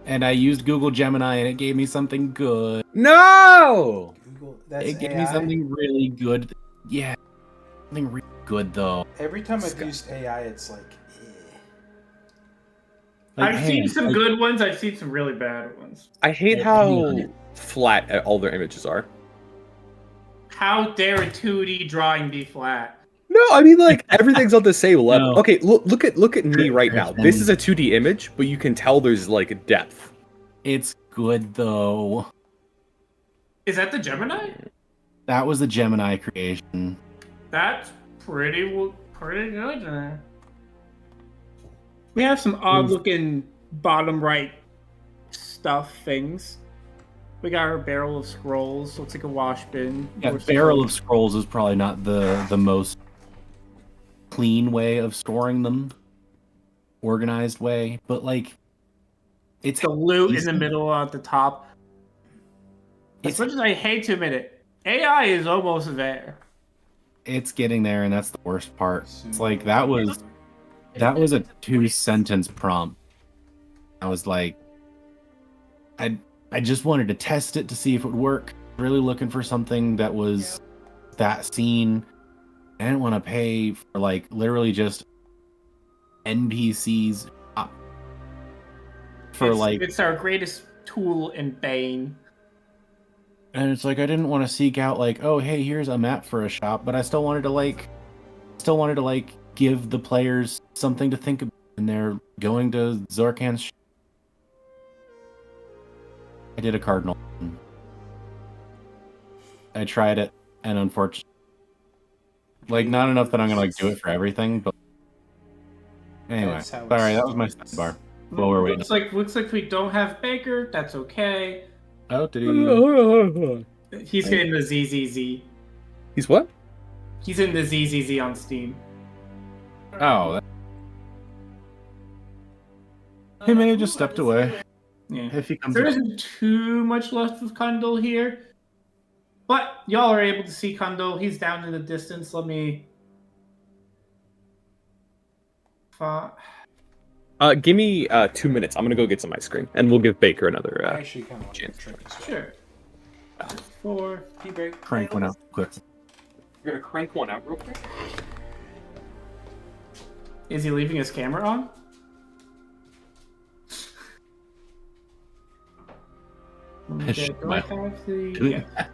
And I used Google Gemini, and it gave me something good. No! Google. That's It gave AI. me something really good. Yeah, something really good though. Every time I've used AI, it's like. Like, I've seen hey, some like, good ones. I've seen some really bad ones. I hate Yeah, how flat all their images are. How dare a 2D drawing be flat? No, I mean like everything's on the same level. No. Okay, look at me right now. Griffin. This is a 2D image, but you can tell there's like depth. It's good though. Is that the Gemini? That was the Gemini creation. That's pretty good. We have some odd-looking bottom right things. We got our barrel of scrolls. Looks like a wash bin. Yeah, Or Barrel of Scrolls is probably not the most clean way of storing them, organized way, but like it's the loot in the decent. middle at the top. As much as I hate to admit it, AI is almost there. It's getting there, and that's the worst part. It's like that was a 2-sentence prompt. I was like, I just wanted to test it to see if it would work. Really looking for something that was that scene. I didn't want to pay for like literally just NPCs for It's our greatest tool in Bane. and it's like I didn't want to seek out like, oh hey, here's a map for a shop, but I still wanted to give the players something to think about when they're going to Zorkan's. I did a cardinal. I tried it, and unfortunately, like not enough that I'm gonna like do it for everything. But anyway, That's how sorry, it that was my starts. sidebar. While we're waiting, Looks like we don't have Baker. That's okay. Oh, did he? He's getting the ZZZ. He's what? He's in the ZZZ on Steam. Oh, he may have just stepped away. Yeah. If he comes There back. isn't too much left of Kundal here, but y'all are able to see Kundal. He's down in the distance. Let me. Give me 2 minutes. I'm gonna go get some ice cream, and we'll give Baker another. I actually kind of want to chance. drink this. Sure. 4. Tea break. Crank one out quick. You're gonna crank one out real quick. Is he leaving his camera on? Okay, do I have the... Yeah.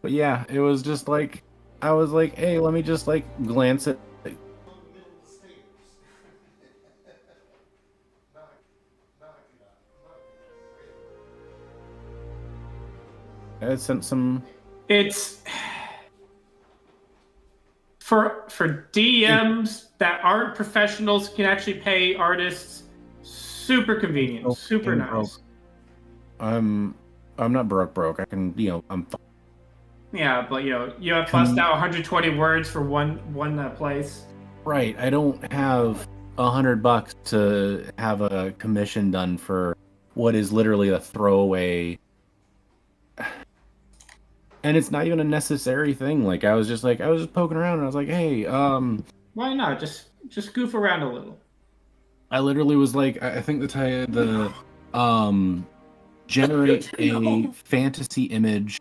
But yeah, it was just like, I was like, hey, let me just like glance at. I sent some. It's for DMs that aren't professionals can actually pay artists. Super convenient, super nice. I'm not broke. I can, I'm fine. Yeah, but you have bust out 120 words for one place. Right. I don't have $100 to have a commission done for what is literally a throwaway. And it's not even a necessary thing. Like I was just poking around and I was like, hey, why not? Just goof around a little. I literally was like, I think the generate a fantasy image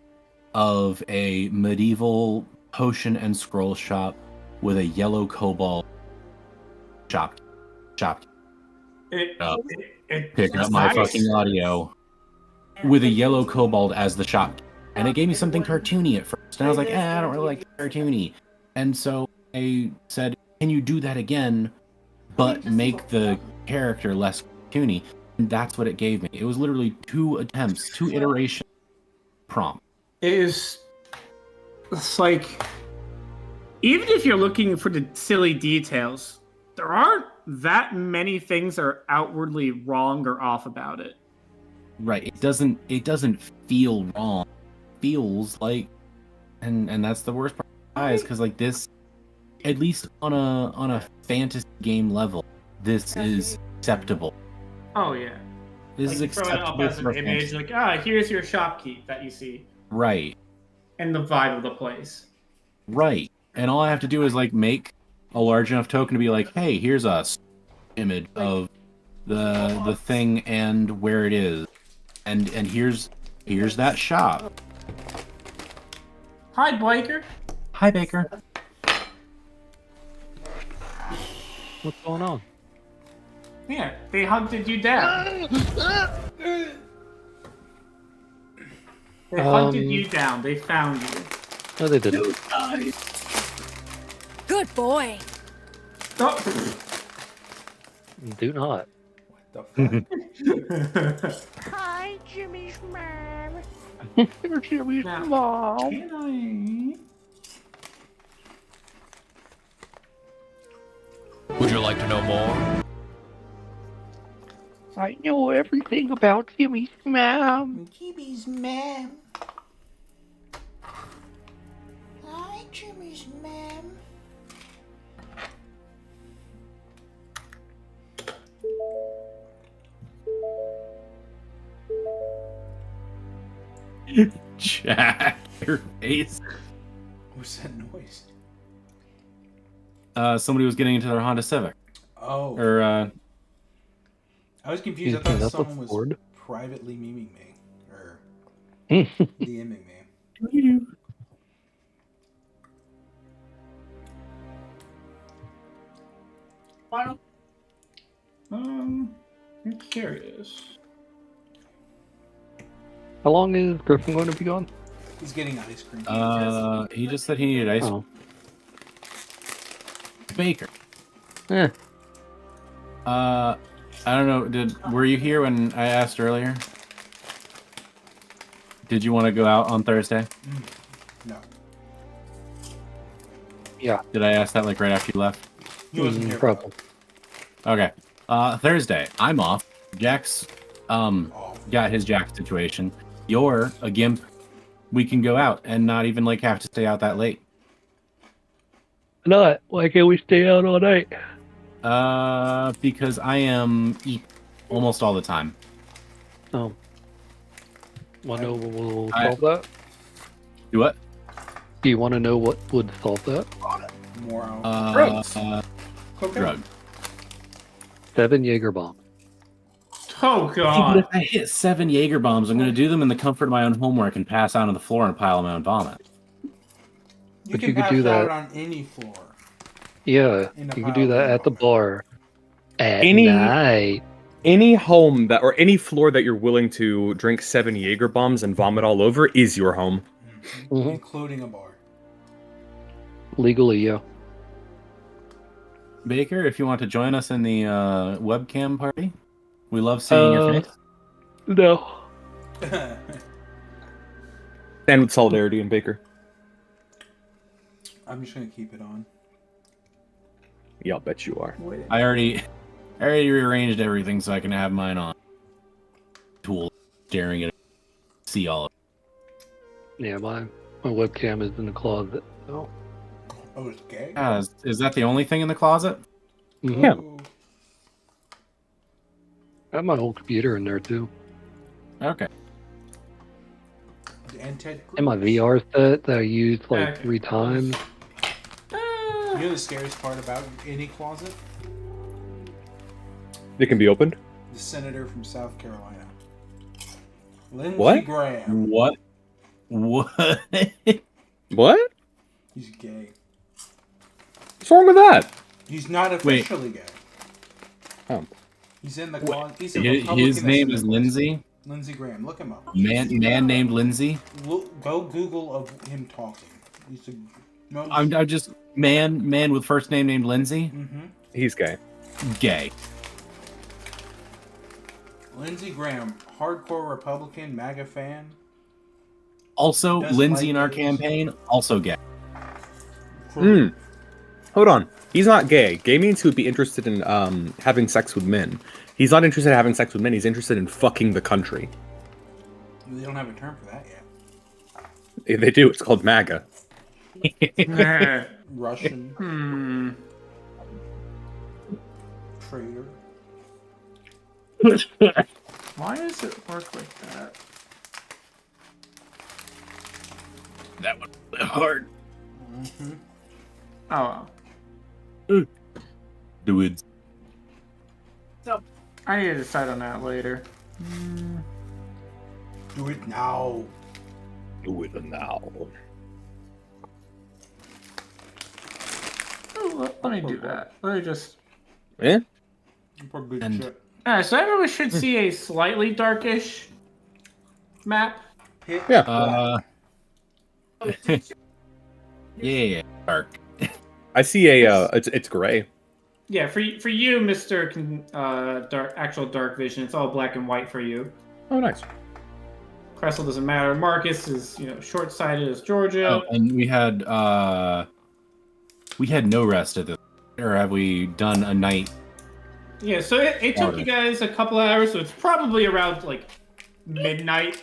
of a medieval potion and scroll shop with a yellow cobalt shop. Picking up my fucking audio with a yellow kobold as the shop. And it gave me something cartoony at first. And I was like, I don't really like cartoony. And so I said, can you do that again, but make the character less cartoony? And that's what it gave me. It was literally 2 attempts, 2 iterations prompt. It's like, even if you're looking for the silly details, there aren't that many things that are outwardly wrong or off about it. Right. It doesn't feel wrong. Feels like, and that's the worst part, because like this, at least on a fantasy game level, this is acceptable. Oh yeah, this is acceptable as an image. Like, here's your shopkeep that you see. Right. And the vibe of the place. Right. And all I have to do is like make a large enough token to be like, hey, here's a image of the thing and where it is, and here's that shop. Hi, Baker. Hi, Baker. What's going on? Yeah, they hunted you down. They hunted you down. They found you. No, they didn't. Good boy. Oh. Do not. What the fuck? Hi, Jimmy's mom. Jimmy's Now, mom. Can Would you like to know more? I know everything about Jimmy's mom. Jimmy's mom. Hi, Jimmy's mom. Jack, your face. What's that noise? Somebody was getting into their Honda Civic. Oh. Or I was confused. I Is thought that someone the was Ford? privately memeing me. Or DMing me. I'm curious. How long is Griffin going to be gone? He's getting ice cream. he just said he needed ice. Oh. Baker. Eh. I don't know. Were you here when I asked earlier? Did you want to go out on Thursday? No. Yeah. Did I ask that like right after you left? He wasn't here. Probably. Okay. Thursday, I'm off. Jack's got his Jack situation. You're a gimp. We can go out and not even like have to stay out that late. Not. Why can't we stay out all night? Because I am almost all the time. Oh. Want to know what will solve that? Do what? Do you want to know what would solve that? More Drugs. Drug. 7 Jaeger bombs. Oh Even god. if I hit 7 Jaeger bombs, I'm going to do them in the comfort of my own home where I can pass out on the floor and pile my own vomit. You But can you could pass do out that. on any floor. Yeah, In a you pile can do that of at the vomit. bar. At Any- night. Any home that or any floor that you're willing to drink 7 Jaeger bombs and vomit all over is your home. Mhm. Including a bar. Legally, yeah. Baker, if you want to join us in the webcam party, we love seeing your face. No. And with solidarity and Baker. I'm just gonna keep it on. Yeah, I'll bet you are. I already rearranged everything so I can have mine on. Tool staring at it, see all of it. Yeah, my webcam is in the closet. So. Oh, it's gay? Is that the only thing in the closet? Mhm. Yeah. Ooh. I have my old computer in there too. Okay. And Ted And my Cruz. VR set that I used like Okay. 3 times. You know the scariest part about any closet? They can be opened. The senator from South Carolina. Lindsey What? Graham. What? What? What? He's gay. What's wrong with that? He's not officially gay. Oh. He's in the closet. He's a His Republican his that's name in the is closet. Lindsay. Lindsey Graham. Look him up. Man named Lindsay. Go Google of him talking. He's a no. I'm just man with first name named Lindsay. Mm-hmm. He's gay. Gay. Lindsey Graham, hardcore Republican, MAGA fan. Also, Doesn't Lindsay like in our gays. campaign, also gay. Hmm. Hold on. He's not gay. Gay means he would be interested in having sex with men. He's not interested in having sex with men. He's interested in fucking the country. They don't have a term for that yet. If they do, it's called MAGA. Russian traitor. Why does it work like that? That would be hard. Mm-hmm. Oh, Do it. I need to decide on that later. Do it now. Do it now. Oh, let me do that. Let me just. Eh? For good And- shit. Alright, so everyone should see a slightly darkish map. Hit Yeah. Yeah, dark. I see a it's gray. Yeah, for you, Mister actual dark vision, it's all black and white for you. Oh, nice. Cressel doesn't matter. Marcus is short-sighted as Georgia. Oh, and we had no rest at this, or have we done a night? Yeah, so it took you guys a couple hours, so it's probably around like midnight.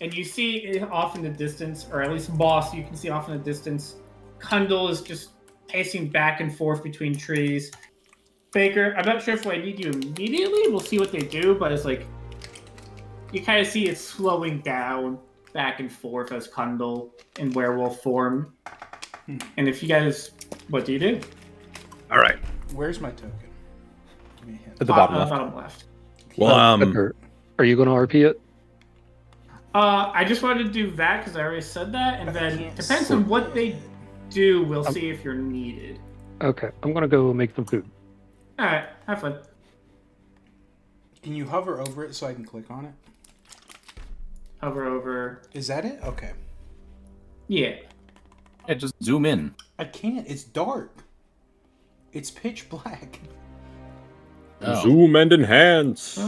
And you see it off in the distance, or at least Boss, you can see off in the distance. Kundal is just pacing back and forth between trees. Baker, I'm not sure if I need you immediately. We'll see what they do, but it's like you kind of see it slowing down back and forth as Kundal in werewolf form. And if you guys, what do you do? All right. Where's my token? Give me a hint. At the bottom left. Bottom left. Well, Pepper, are you going to RP it? I just wanted to do that because I already said that, and But I then can't depends see on what it. they do. We'll see if you're needed. Okay, I'm going to go make some food. All right, have fun. Can you hover over it so I can click on it? Hover over. Is that it? Okay. Yeah. Yeah, just zoom in. I can't. It's dark. It's pitch black. Oh. zoom and enhance.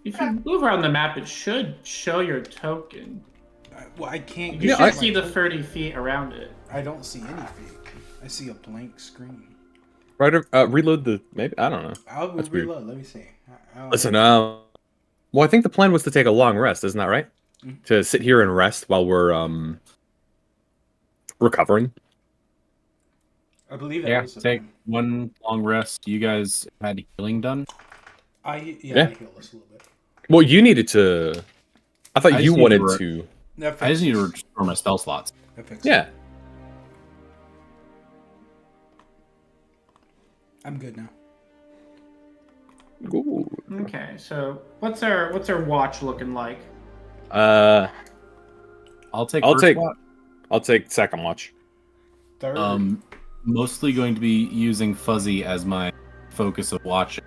If you move around the map, it should show your token. Well, I can't. You get should my see the token. 30 feet around it. I don't see any feet. I see a blank screen. Right. Reload the. Maybe I don't know. I'll That's weird. reload. Let me see. Listen. Well, I think the plan was to take a long rest, isn't that right? Mhm. To sit here and rest while we're recovering. I believe that Yeah, was the take plan. one long rest. You guys had healing done. I Yeah. healed us a little bit. Well, you needed to. I thought I you just need wanted to to. That I just need to fixes. restore my spell slots. That fixes. Yeah. I'm good now. Ooh. Okay, so what's our watch looking like? I'll take. I'll first take- watch. I'll take second watch. Third. Mostly going to be using Fuzzy as my focus of watching.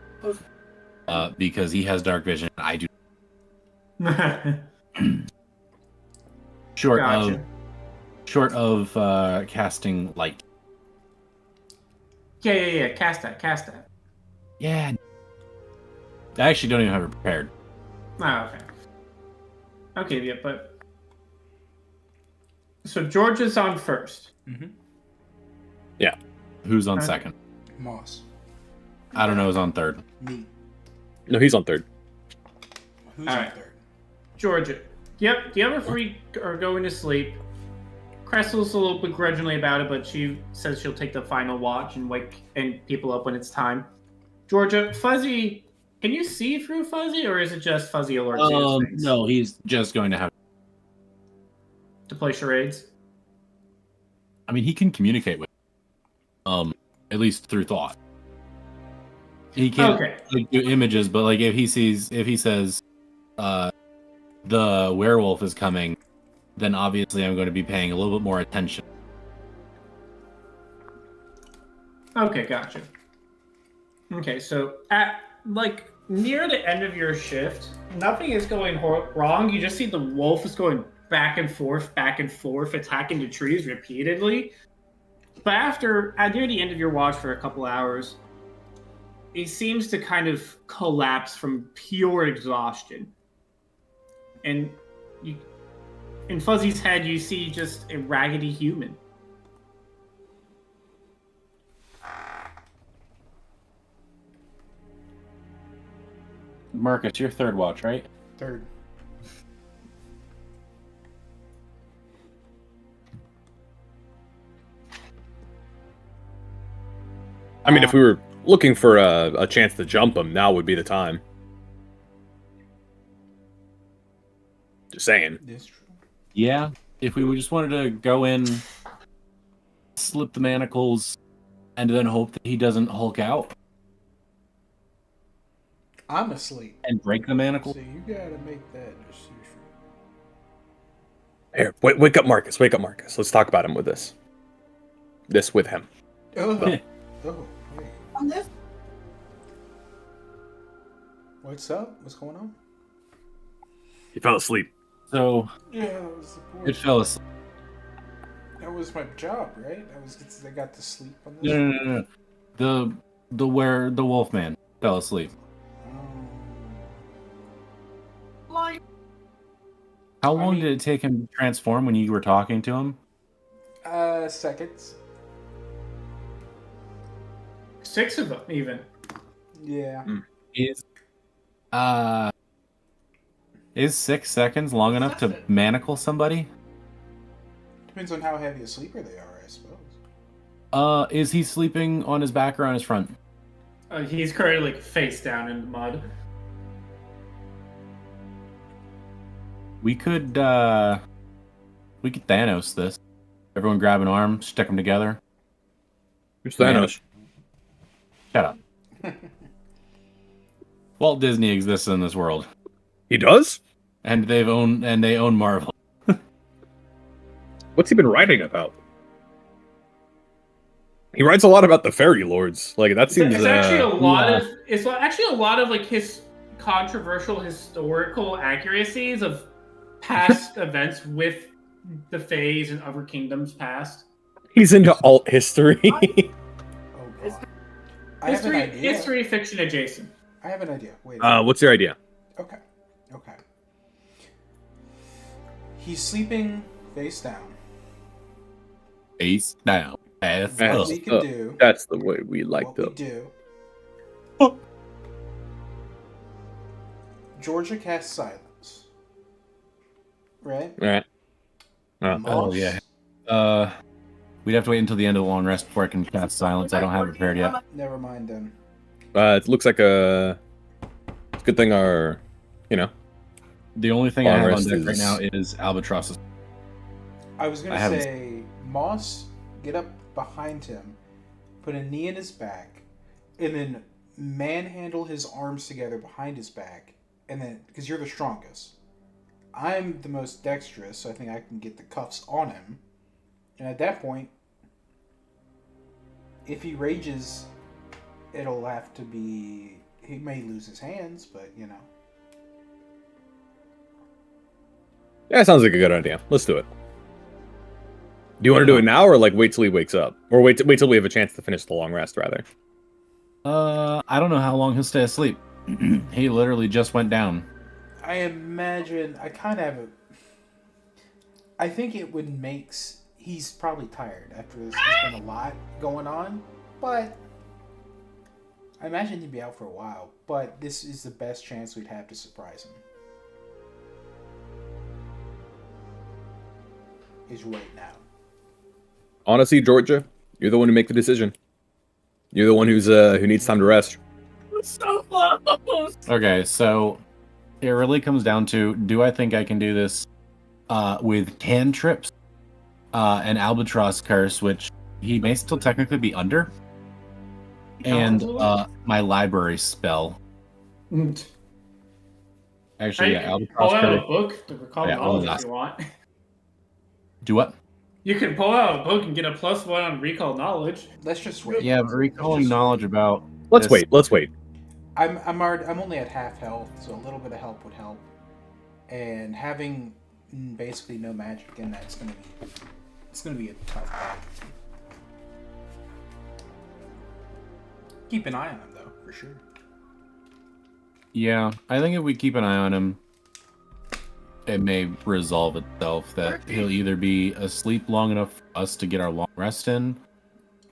Because he has dark vision. I do. Gotcha. Short of casting light. Yeah. Cast that. Yeah. I actually don't even have it prepared. Oh, okay. Okay, yeah, but so George is on first. Mm-hmm. Who's on Okay. second? Moss. I don't know. Who's on third? Me. No, he's on third. Who's All on right. third? Yep. The other three are going to sleep. Cressel's a little begrudgingly about it, but she says she'll take the final watch and wake people up when it's time. Georgia, Fuzzy, can you see through Fuzzy, or is it just Fuzzy alerts you to things? No, he's just going to have. To play charades? I mean, he can communicate with. At least through thought. He can't Okay. do images, but like if he says, the werewolf is coming, then obviously I'm going to be paying a little bit more attention. Okay, gotcha. Okay, so at near the end of your shift, nothing is going wrong. You just see the wolf is going back and forth, attacking the trees repeatedly. But near the end of your watch for a couple hours, it seems to kind of collapse from pure exhaustion. And in Fuzzy's head, you see just a raggedy human. Marcus, your third watch, right? Third. I mean, if we were looking for a chance to jump him, now would be the time. Just saying. That's true. Yeah. If we just wanted to go in, slip the manacles, and then hope that he doesn't Hulk out I'm asleep. and break the manacle. So you gotta make that decision. Here, wake up, Marcus. Wake up, Marcus. Let's talk about him with this. This with him. Oh, Well. oh, wait. On this, What's up? What's going on? He fell asleep. So Yeah, that was the point. it fell asleep. That was my job, right? I got to sleep on this. No. The Wolfman fell asleep. like, How long did it take him to transform when you were talking to him? Seconds. 6 of them, even. Yeah. Is 6 seconds long enough to manacle somebody? Depends on how heavy a sleeper they are, I suppose. Is he sleeping on his back or on his front? He's currently face down in the mud. We could Thanos this. Everyone grab an arm, stick them together. Who's Thanos? Shut up. Walt Disney exists in this world, He does? and they own Marvel. What's he been writing about? He writes a lot about the fairy lords. Like that seems. It's actually a lot yeah. of. It's actually a lot of like his controversial historical accuracies of past events with the Fays and other kingdoms past. He's into alt history. Oh, God. I have an idea. History fiction adjacent. I have an idea. Wait. What's your idea? Okay. He's sleeping face down. Face down. That's What That's we could do. That's the way we like What we them. do. Georgia casts silence. Right? All right. Moss, yeah. We'd have to wait until the end of the long rest before I can cast silence. I don't have it prepared yet. never mind then. It looks like it's a good thing our, The only thing I Long have on rest deck is- right now is albatrosses. I was gonna I haven't- say, Moss, get up behind him, put a knee in his back, and then manhandle his arms together behind his back, and then because you're the strongest, I'm the most dexterous, so I think I can get the cuffs on him, and at that point, if he rages, it'll have to be. He may lose his hands, but Yeah, sounds like a good idea. Let's do it. Do you want to do it now, or like wait till he wakes up, or wait till we have a chance to finish the long rest, rather? I don't know how long he'll stay asleep. He literally just went down. I imagine I kind of have a. I think it would makes. He's probably tired after this. There's been a lot going on, but I imagine he'd be out for a while. But this is the best chance we'd have to surprise him. Is right now. Honestly, Georgia, you're the one to make the decision. You're the one who needs time to rest. So close. Okay, so it really comes down to: do I think I can do this with cantrips, an albatross curse, which he may still technically be under, and my library spell. Actually, yeah, pull albatross out curse. a book to recall Yeah, knowledge I'll if you want. Do what? You can pull out a book and get a +1 on recall knowledge. Let's just wait. Yeah, but recalling knowledge about. Let's this- wait. I'm only at half health, so a little bit of help would help. And having basically no magic in that, it's gonna be a tough fight. Keep an eye on him though, for sure. Yeah, I think if we keep an eye on him, it may resolve itself that he'll either be asleep long enough for us to get our long rest in,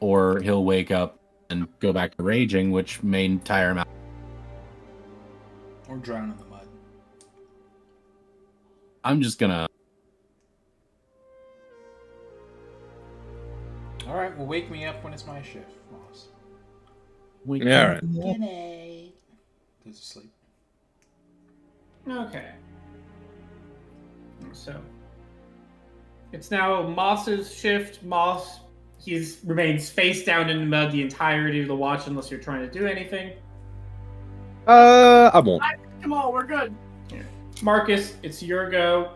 or he'll wake up and go back to raging, which may tire him out. Or drown in the mud. I'm just gonna. All right, well, wake me up when it's my shift, Moss. Yeah, all right. Good night. Goes to sleep. Okay. So it's now Moss's shift. Moss, remains face down in the mud the entirety of the watch, unless you're trying to do anything. I won't. Come on, we're good. Marcus, it's your go.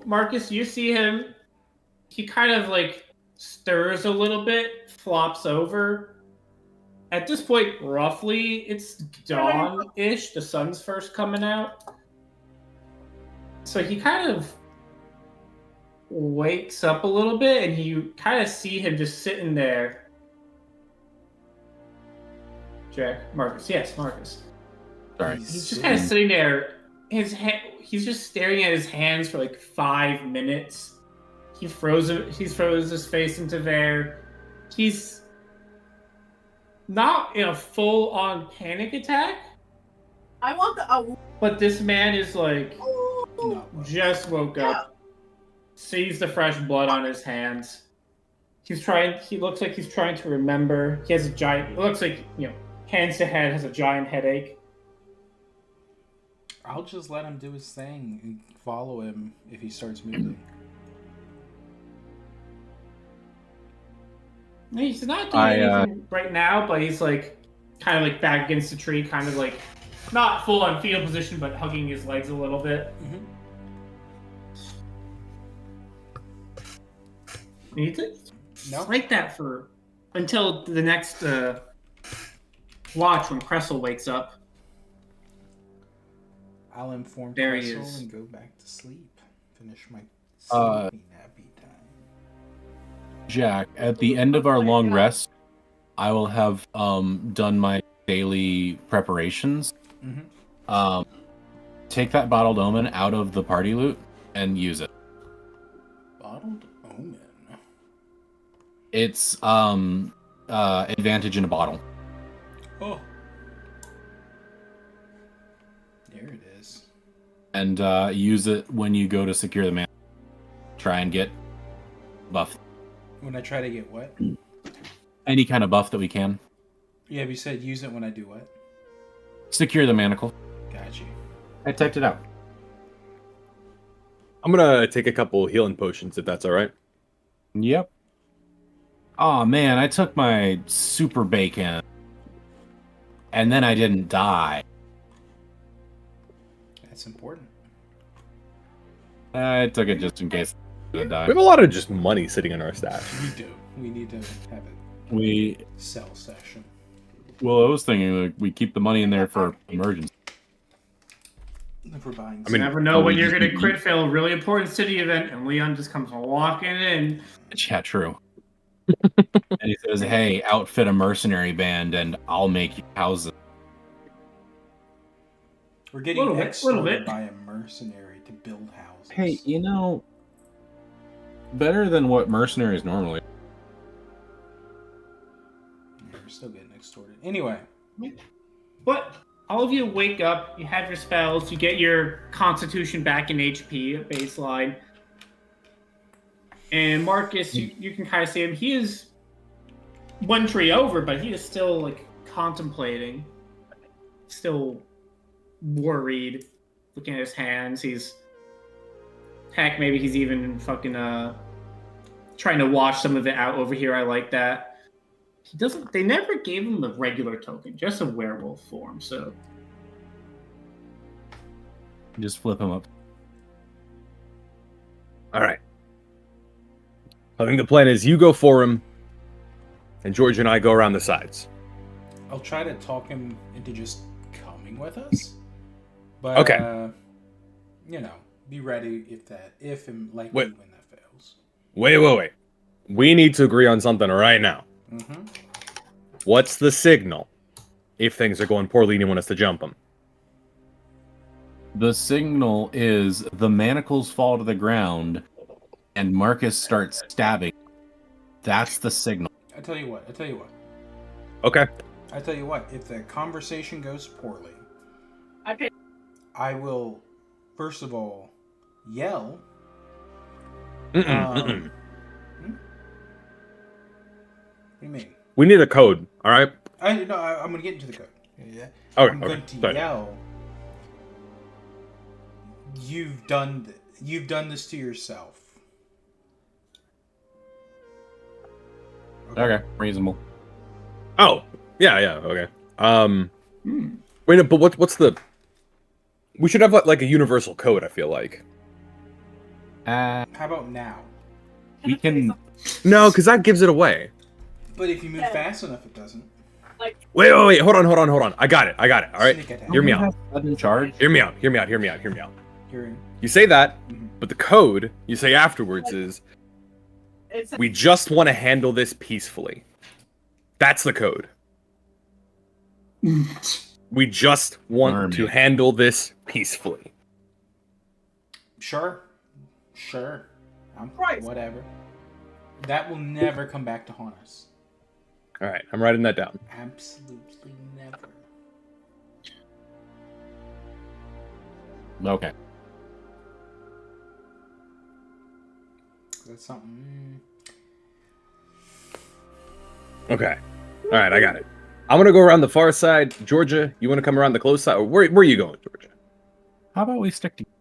Marcus, you see him. He kind of like stirs a little bit, flops over. At this point, roughly, it's dawn-ish. The sun's first coming out. So he kind of wakes up a little bit, and you kind of see him just sitting there. Marcus. Yes, Marcus. Sorry. He's just kind of sitting there. He's just staring at his hands for like 5 minutes. He froze his face into there. He's not in a full-on panic attack, I want the. but this man is like No. just woke up, sees the fresh blood on his hands. He looks like he's trying to remember. He has a giant. It looks like hands to head, has a giant headache. I'll just let him do his thing and follow him if he starts moving. He's not doing anything right now, but he's like kind of like back against the tree, kind of like not full on fetal position, but hugging his legs a little bit. You need to like that for until the next watch when Cressel wakes up. I'll inform There he Cressel is. and go back to sleep. Finish my sleepy nappy time. Jack, at the end of our long rest, I will have done my daily preparations. Take that bottled omen out of the party loot and use it. Bottled omen. It's advantage in a bottle. Oh. There it is. And use it when you go to secure the man. Try and get buff. When I try to get what? Any kind of buff that we can. Yeah, we said use it when I do what? Secure the manacle. Got you. I typed it out. I'm gonna take a couple healing potions if that's all right. Yep. Oh man, I took my super bacon, and then I didn't die. That's important. I took it just in case I We die. have a lot of just money sitting in our stash. We do. We need to have a We sell session. well, I was thinking like we keep the money in there for emergency. If we're buying I mean, You never know when we you're just going to need- crit fail a really important city event, and Leon just comes walking in. Yeah, true. And he says, "Hey, outfit a mercenary band, and I'll make you houses." we're getting Little bit, little extorted bit. by a mercenary to build houses. Hey, you know, better than what mercenaries normally. Yeah, we're still getting extorted. Anyway, But all of you wake up, you have your spells, you get your constitution back in HP at baseline. And Marcus, you can kind of see him. He is one tree over, but he is still like contemplating, still worried, looking at his hands. Maybe he's even fucking trying to wash some of it out over here. I like that. He doesn't. They never gave him the regular token, just a werewolf form. So Just flip him up. All right. I think the plan is you go for him, and George and I go around the sides. I'll try to talk him into just coming with us. But Okay. You know, be ready if and likely Wait. when that fails. Wait. We need to agree on something right now. Mm-hmm. What's the signal if things are going poorly and you want us to jump them? The signal is the manacles fall to the ground, and Marcus starts stabbing. That's the signal. I tell you what. Okay. If the conversation goes poorly, Okay. I will, first of all, yell. Mm-mm. What do you mean? We need a code, all right? I'm going to get into the code. Yeah. Okay, I'm going to sorry. yell. You've done this to yourself. Okay, reasonable. Oh, yeah, okay. Wait, no, but what's the... We should have like a universal code, I feel like. How about now? We can. No, because that gives it away. But if you move fast enough, it doesn't. Wait, hold on. I got it, all right? Sneak attack. Hear me out. Sudden charge. Hear me out. You're in. You say that, Mhm. but the code you say afterwards is, It's we just want to handle this peacefully. That's the code. We just want Army. to handle this peacefully. Sure. Right. Whatever. That will never come back to haunt us. All right, I'm writing that down. Absolutely never. Okay. That's something. Okay. All right, I got it. I'm going to go around the far side. Georgia, you want to come around the close side? Or where are you going, Georgia? How about we stick together?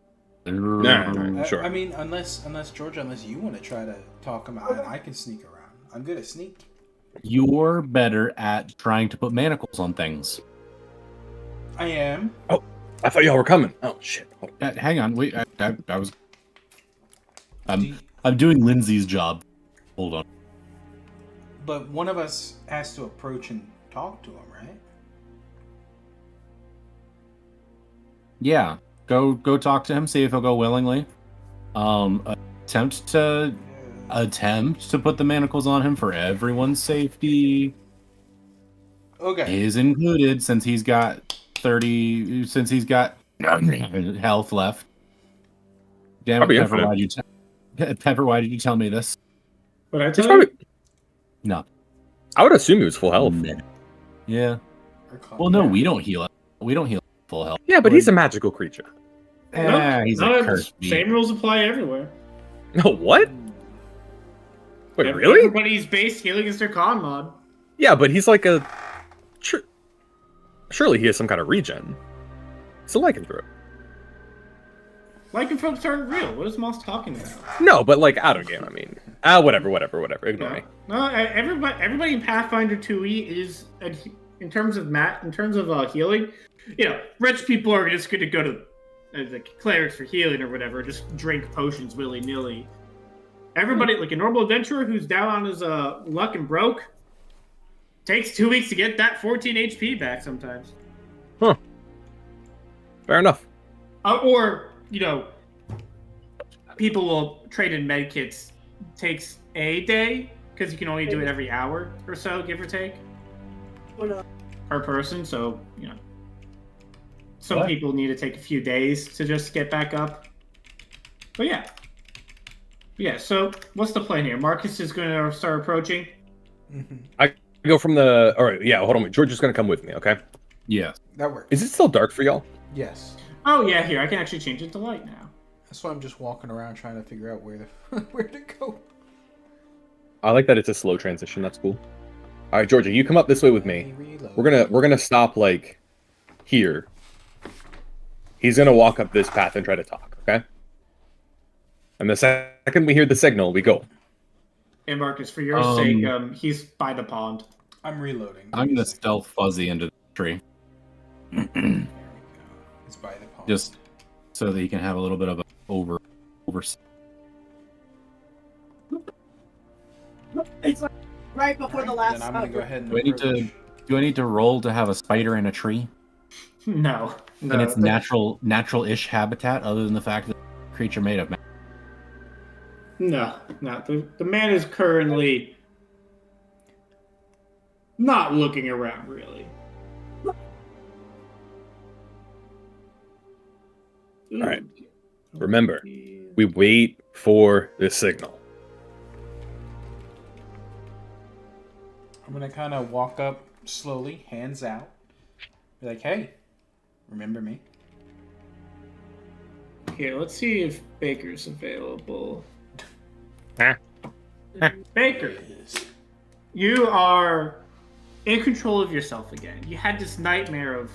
No. Sure. I mean, unless Georgia, unless you want to try to talk him out, and I can sneak around. I'm good at sneak. You're better at trying to put manacles on things. I am. I thought y'all were coming. Oh, shit. Hold Hang on, wait. I was. Do- I'm doing Lindsay's job. Hold on. But one of us has to approach and talk to him, right? Yeah, go talk to him. See if he'll go willingly. Attempt to put the manacles on him for everyone's safety Okay. is included since he's got 30. Since he's got health left. Damn it, Probably Pepper! infinite. Pepper, why did you tell me this? But I It's tell probably... No. I would assume he was full health. Yeah. Or Well, no, we don't heal. We don't heal full health. Yeah, but he's a magical creature. He's no, a the cursed same rules apply everywhere. No, what? Wait, Every- really? Everybody's base healing is their con mod. Yeah, but he's like a. Surely he has some kind of regen. It's a lycanthrope. Lycanthropes aren't real. What is Moss talking about? No, but like out of game. I mean, whatever. Ignore me. No, everybody in Pathfinder 2e is in terms of healing. You know, rich people are just going to go to the clerics for healing or whatever, just drink potions willy nilly. Everybody, like a normal adventurer who's down on his luck and broke, takes 2 weeks to get that 14 HP back sometimes. Huh. Fair enough. Or, you know, people will trade in med kits. Takes a day, because you can only do it every hour or so, give or take. Per person, so, you know. Some people need to take a few days to just get back up. But yeah. Yeah, so what's the plan here? Marcus is going to start approaching. I go from the. All right, yeah, hold on. George is going to come with me, okay? Yeah. That works. Is it still dark for y'all? Yes. Oh, yeah, here. I can actually change it to light now. That's why I'm just walking around trying to figure out where to go. I like that it's a slow transition. That's cool. All right, Georgia, you come up this way with me. We're gonna stop like here. He's gonna walk up this path and try to talk. Okay. And the second we hear the signal, we go. And Marcus, for your sake, he's by the pond. I'm reloading. I'm gonna stealth Fuzzy into the tree. There we go. It's by the pond. Just so that he can have a little bit of an oversight. It's like right before the last. Then I'm gonna go ahead and. Do I need to roll to have a spider in a tree? No. In its natural-ish habitat, other than the fact that the creature made of. No. The man is currently not looking around, really. All right. Remember, we wait for the signal. I'm gonna kind of walk up slowly, hands out. Be like, hey, remember me? Here, let's see if Baker's available. Huh? Baker, you are in control of yourself again. You had this nightmare of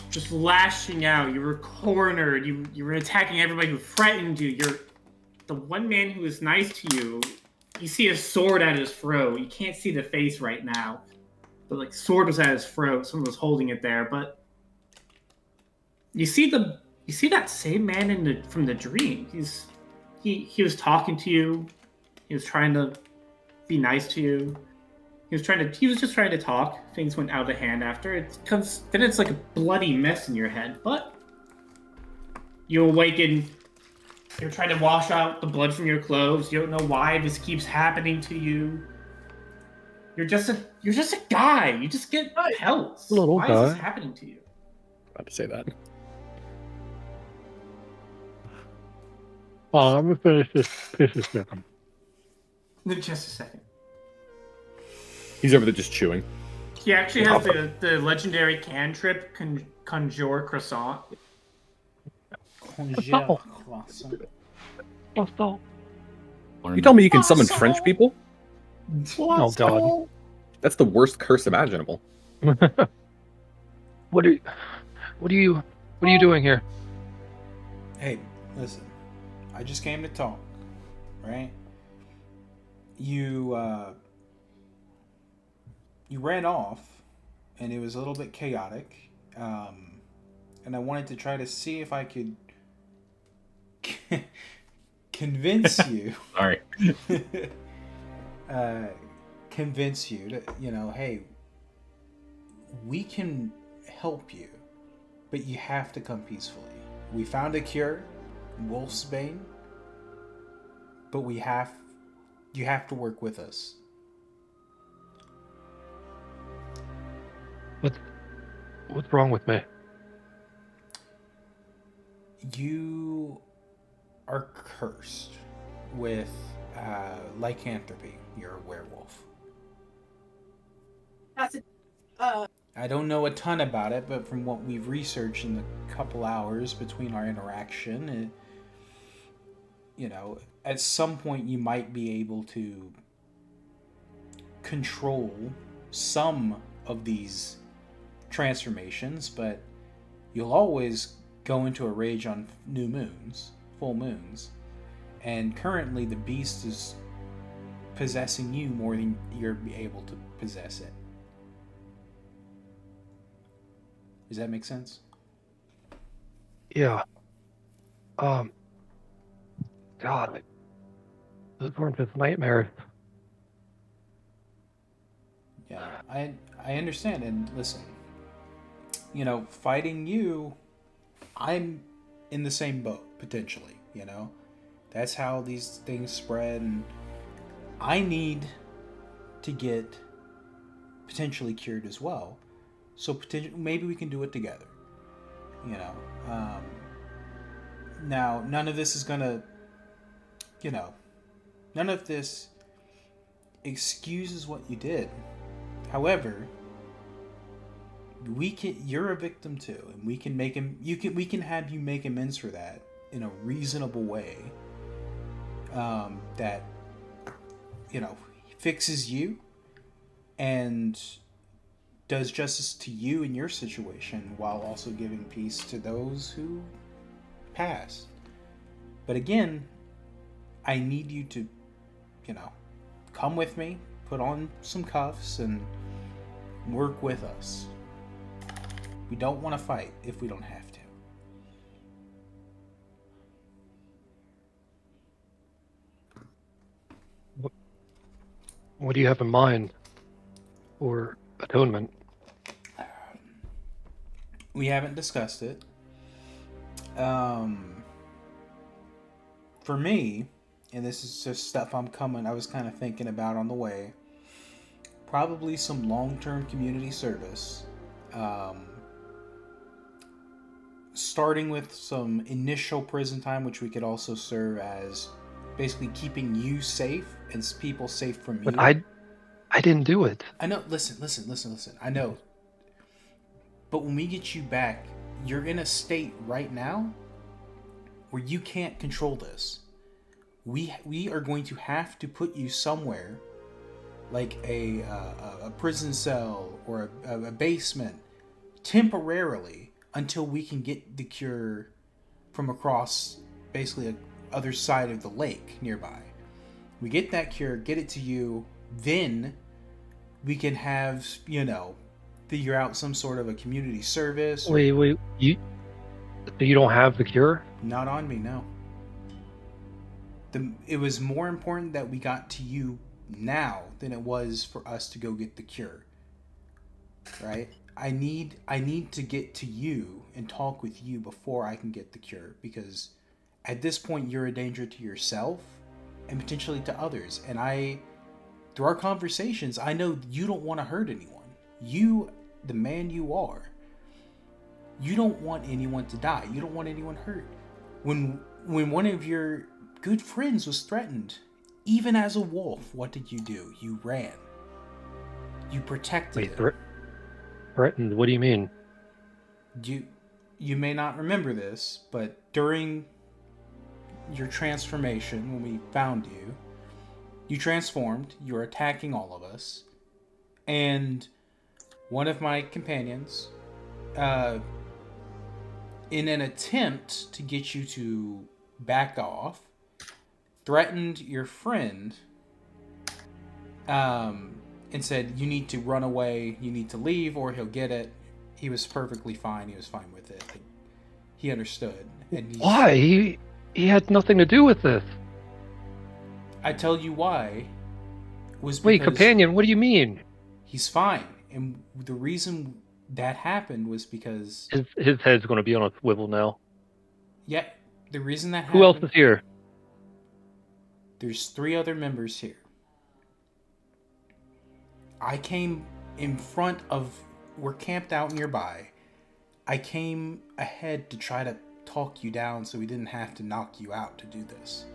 just lashing out. You were cornered. You were attacking everybody who threatened you. You're the one man who was nice to you. You see a sword at his throat. You can't see the face right now. But like sword was at his throat. Someone was holding it there. But you see that same man from the dream. He was talking to you. He was trying to be nice to you. He was just trying to talk. Things went out of hand after. Then it's like a bloody mess in your head. But you awaken. You're trying to wash out the blood from your clothes. You don't know why this keeps happening to you. You're just a guy. You just get pelts. Little Why guy. is this happening to you? About to say that. Oh, I'm gonna finish this second. Just a second. He's over there just chewing. He actually has the legendary cantrip conjure croissant. Congèle croissant. What's that? You tell me you can summon French people? Oh God! That's the worst curse imaginable. What are you doing here? Hey, listen. I just came to talk, right? You ran off, and it was a little bit chaotic, and I wanted to try to see if I could convince you. Sorry. Convince you that, hey, we can help you, but you have to come peacefully. We found a cure, Wolfsbane, but you have to work with us. What's wrong with me? You are cursed with lycanthropy. You're a werewolf. That's it. I don't know a ton about it, but from what we've researched in the couple hours between our interaction, at some point you might be able to control some of these transformations, but you'll always go into a rage on new moons, full moons, and currently the beast is possessing you more than you're able to possess it. Does that make sense? Yeah. God, those weren't just nightmares. Yeah, I understand, and listen, fighting you, I'm in the same boat, potentially, That's how these things spread, and I need to get potentially cured as well. So maybe we can do it together, Now, none of this is gonna, none of this excuses what you did. However, you're a victim too, and we can have you make amends for that in a reasonable way. That fixes you and does justice to you in your situation while also giving peace to those who passed. But again, I need you to, come with me, put on some cuffs, and work with us. We don't want to fight if we don't have to. What do you have in mind for atonement? We haven't discussed it. For me, and this is just stuff I was kind of thinking about on the way, probably some long-term community service. Starting with some initial prison time, which we could also serve as basically keeping you safe and people safe from you. But I didn't do it. I know. Listen. I know. But when we get you back, you're in a state right now where you can't control this. We are going to have to put you somewhere, like a prison cell or a basement, temporarily until we can get the cure from across basically the other side of the lake nearby. We get that cure, get it to you, then we can have, figure out some sort of a community service. Wait, you don't have the cure? Not on me, no. It was more important that we got to you now than it was for us to go get the cure. Right? I need to get to you and talk with you before I can get the cure, because at this point you're a danger to yourself and potentially to others. And through our conversations, I know you don't want to hurt anyone. You, the man you are, you don't want anyone to die. You don't want anyone hurt. When one of your good friends was threatened, even as a wolf, what did you do? You ran. You protected him. Threatened? What do you mean? You may not remember this, but during your transformation, when we found you, you transformed. You were attacking all of us, and one of my companions, in an attempt to get you to back off, threatened your friend, and said, you need to run away, you need to leave, or he'll get it. He was perfectly fine. He was fine with it. He understood. And why? He had nothing to do with this. I tell you why. Was because wait, companion, what do you mean? He's fine. And the reason that happened was because his head's going to be on a swivel now. Yeah, the reason that happened... Who else is here? There's 3 other members here. I came in front of... We're camped out nearby. I came ahead to try to talk you down so we didn't have to knock you out to do this.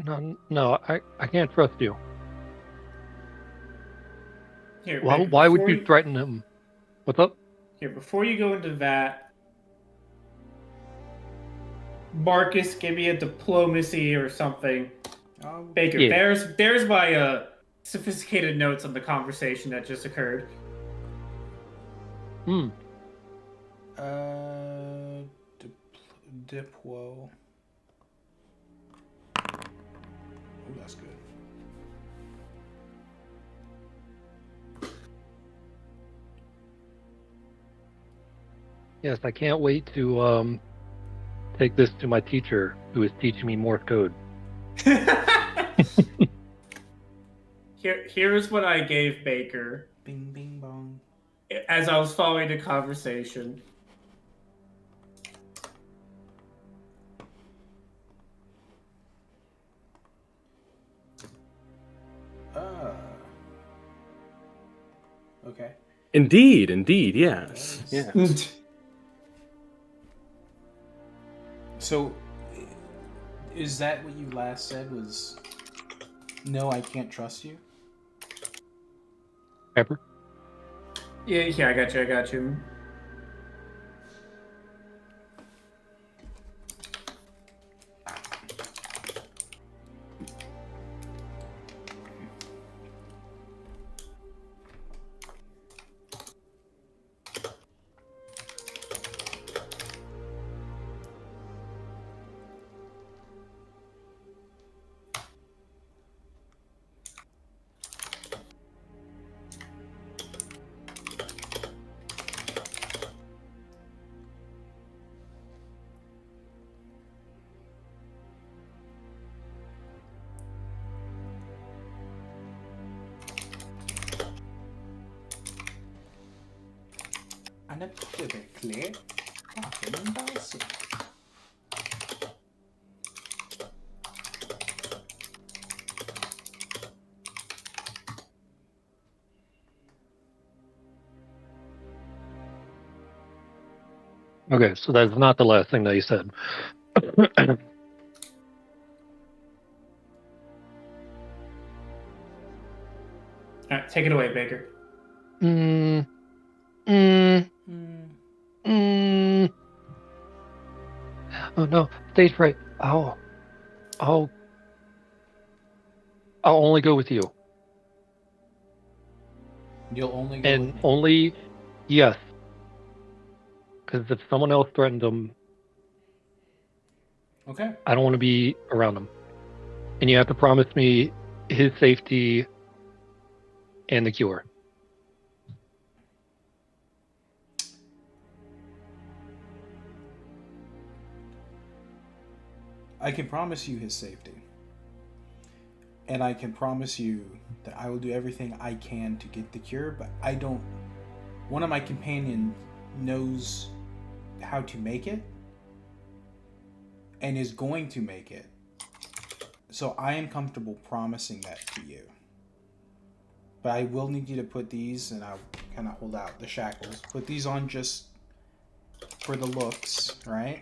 No, I can't trust you. Here, Why, Baker, why would before you threaten him? What's up? Here, before you go into that, Marcus, give me a diplomacy or something. Baker, Yeah. there's my sophisticated notes on the conversation that just occurred. Hmm. Diplo. Oh, that's good. Yes, I can't wait to take this to my teacher, who is teaching me Morse code. Here's what I gave Baker Bing, bing, bong. as I was following the conversation. Okay. Indeed, yes. Yes. So, is that what you last said was, no, I can't trust you? Pepper? Yeah, I got you. Unequivocally fucking embarrassing. Okay, so that's not the last thing that you said. All right, take it away, Baker. Mm. Oh no, stage fright. I'll only go with you. You'll only go And with me. only, yes. Because if someone else threatened him, Okay. I don't want to be around him. And you have to promise me his safety and the cure. I can promise you his safety. And I can promise you that I will do everything I can to get the cure, but I don't... One of my companions knows how to make it and is going to make it. So I am comfortable promising that to you. But I will need you to put these, and I'll kind of hold out the shackles. Put these on just for the looks, right?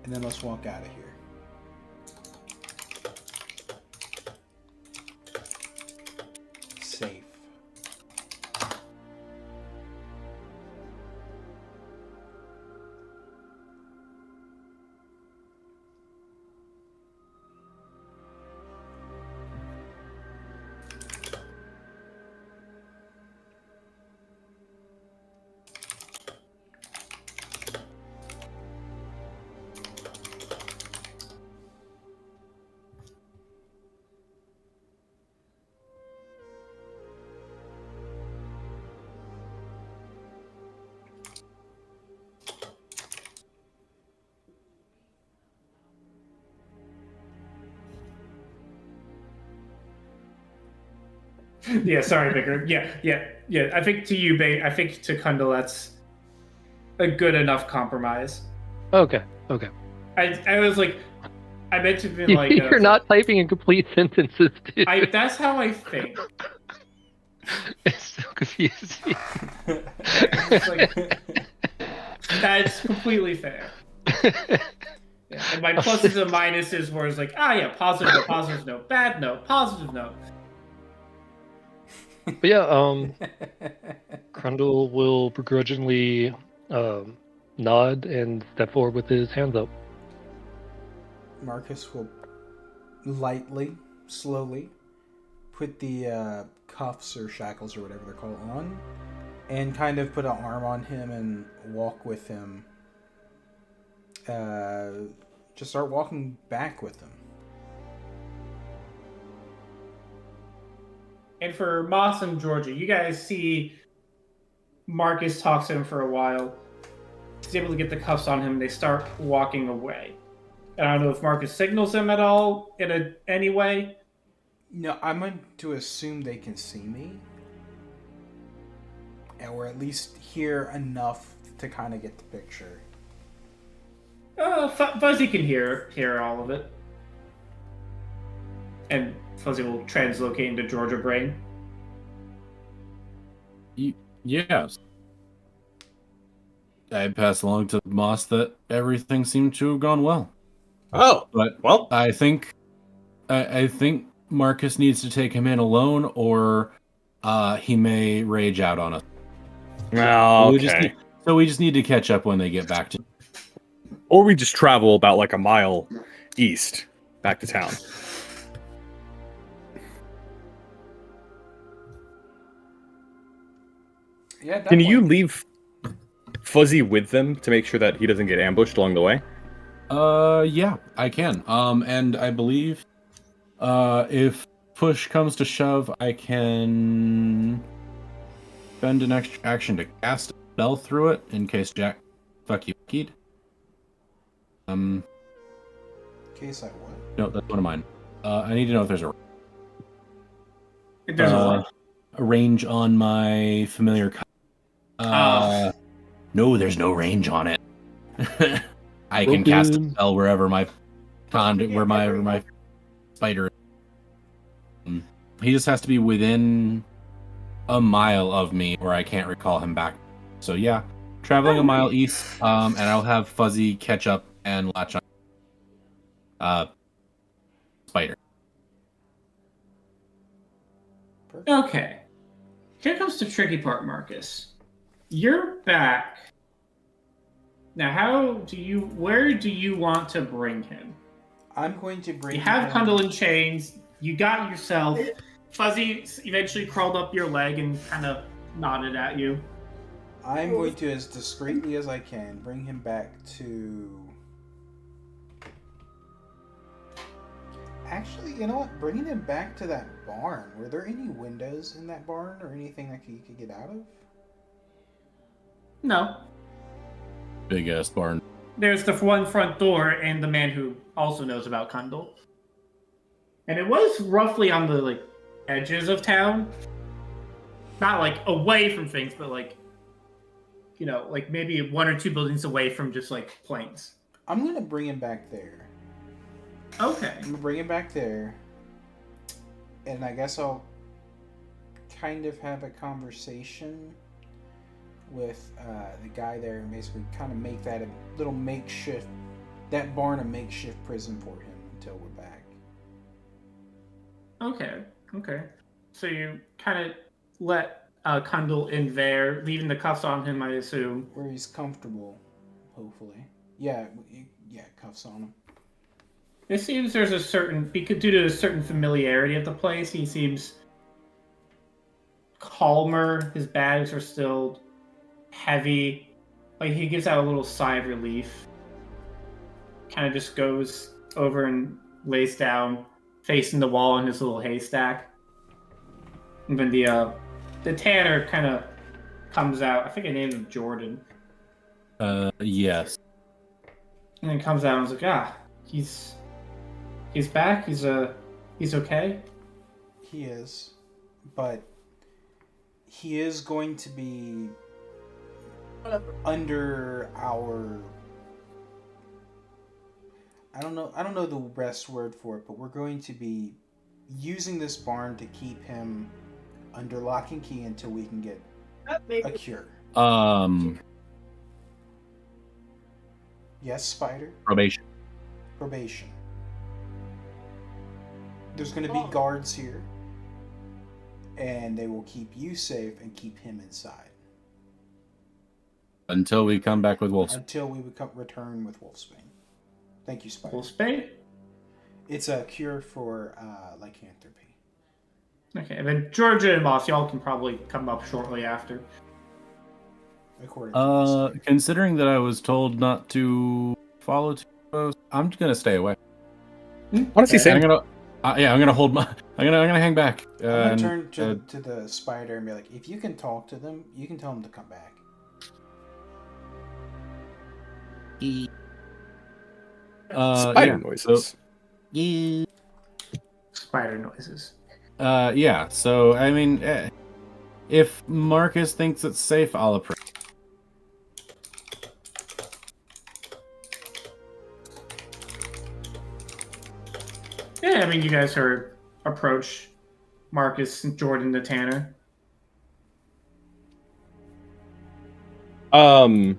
And then let's walk out of here. Safe. Yeah, sorry, Baker. Yeah. I think to you, I think to Kundal, that's a good enough compromise. Okay. I was like, I meant to be like, You're not typing in complete sentences, dude. that's how I think. It's so confusing. It's like, that's completely fair. Yeah. And my pluses and minuses were like, yeah, positive note, bad note, positive note. But yeah, Grundle will begrudgingly nod and step forward with his hands up. Marcus will lightly, slowly put the cuffs or shackles or whatever they're called on, and kind of put an arm on him and walk with him. Just start walking back with him. And for Moss and Georgia, you guys see Marcus talks to him for a while. He's able to get the cuffs on him. They start walking away. And I don't know if Marcus signals him at all in any way. No, I'm going to assume they can see me. Or at least hear enough to kind of get the picture. Fuzzy can hear all of it. And Fuzzy will translocate into Georgia brain. Yes. I pass along to Moss that everything seemed to have gone well. Oh, But well, I think Marcus needs to take him in alone, or he may rage out on us. Oh, So we just need to catch up when they get back to. Or we just travel about like a mile east back to town. Yeah, Can you leave Fuzzy with them to make sure that he doesn't get ambushed along the way? Yeah, I can. And I believe, if push comes to shove, I can spend an extra action to cast a spell through it in case Jack fuck you keyed. In case I what? No, that's one of mine. I need to know if there's There's a range on my familiar. No, there's no range on it. I can cast a spell wherever my where my spider is. He just has to be within a mile of me, or I can't recall him back. So yeah, traveling a mile east, and I'll have Fuzzy catch up and latch on. Spider. Okay. Here comes the tricky part, Marcus. You're back. Now, where do you want to bring him? I'm going to bring You have him... Kundle in chains. You got yourself. Fuzzy eventually crawled up your leg and kind of nodded at you. I'm going to, as discreetly as I can, bring him back to... Actually, you know what? Bringing him back to that barn. Were there any windows in that barn or anything that he could get out of? No. Big ass barn. There's the one front door and the man who also knows about Kundle. And it was roughly on the edges of town. Not away from things, but maybe one or two buildings away from just plains. I'm gonna bring him back there. Okay. I'm gonna bring him back there. And I guess I'll kind of have a conversation with the guy there and basically kind of make that a little makeshift, that barn a makeshift prison for him until we're back. Okay. So you kind of let Kundle in there, leaving the cuffs on him, I assume. Where he's comfortable, hopefully. Yeah, cuffs on him. It seems there's due to a certain familiarity of the place, he seems calmer. His bags are still heavy. He gives out a little sigh of relief. Kind of just goes over and lays down, facing the wall in his little haystack. And then the tanner kind of comes out. I think I named him Jordan. Yes. And then comes out and is like, he's back. He's okay. He is, but he is going to be under our... I don't know the best word for it, but we're going to be using this barn to keep him under lock and key until we can get a cure. Probation. Yes, Spider? probation. There's going to be guards here, and they will keep you safe and keep him inside Until we come back with wolves. until we return with Wolfsbane. Thank you, Spider. Wolfsbane? It's a cure for lycanthropy. Okay, and then Georgia and Moss, y'all can probably come up shortly after. According to this. Considering that I was told not to follow too close, I'm just gonna stay away. Honestly, And same. I'm gonna hold my. I'm gonna hang back. I'm gonna and, turn to the spider and be like, if you can talk to them, you can tell them to come back. Spider noises. Yeah. Spider noises. Yeah. So I mean, if Marcus thinks it's safe, I'll approach. Yeah, I mean, you guys are approach Marcus and Jordan the Tanner. Oh,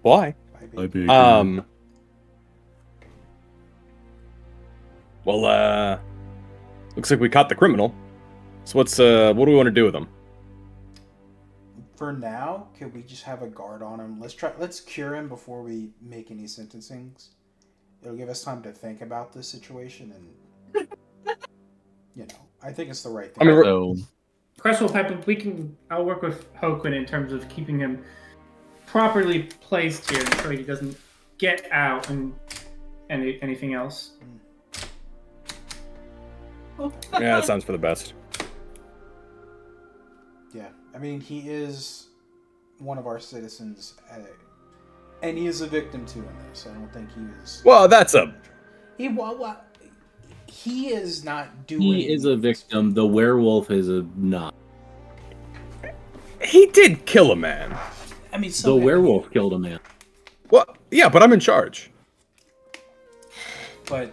why? Bye, baby. Well, looks like we caught the criminal. So what do we want to do with him? For now, could we just have a guard on him? Let's cure him before we make any sentencings. It'll give us time to think about this situation, and I think it's the right thing. I mean, So, Cresswell Pipe, I'll work with Hoquin in terms of keeping him properly placed here so he doesn't get out and anything else. yeah, that sounds for the best. Yeah, I mean, he is one of our citizens, and he is a victim too in this. I don't think he was. Well, that's a. He is not doing. he is a victim. The werewolf is not. He did kill a man. I mean, The werewolf killed a man. Well, yeah, but I'm in charge. But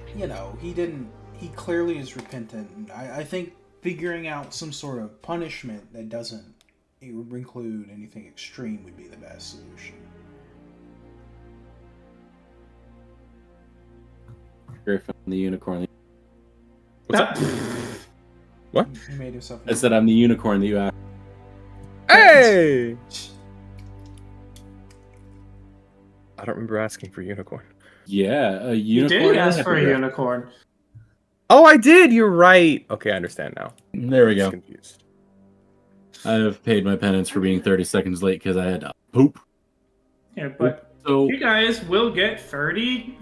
he didn't. He clearly is repentant. I think figuring out some sort of punishment that doesn't include anything extreme would be the best solution. Griffin, the unicorn. What? He made himself. I said I'm the unicorn that you asked. Hey! I don't remember asking for unicorn. Yeah, a You unicorn. did ask and for a hippogriff. unicorn. Oh, I did. You're right. Okay, I understand now. There we I was go. confused. I have paid my penance for being 30 seconds late because I had to poop. Yeah, but So you guys will get 30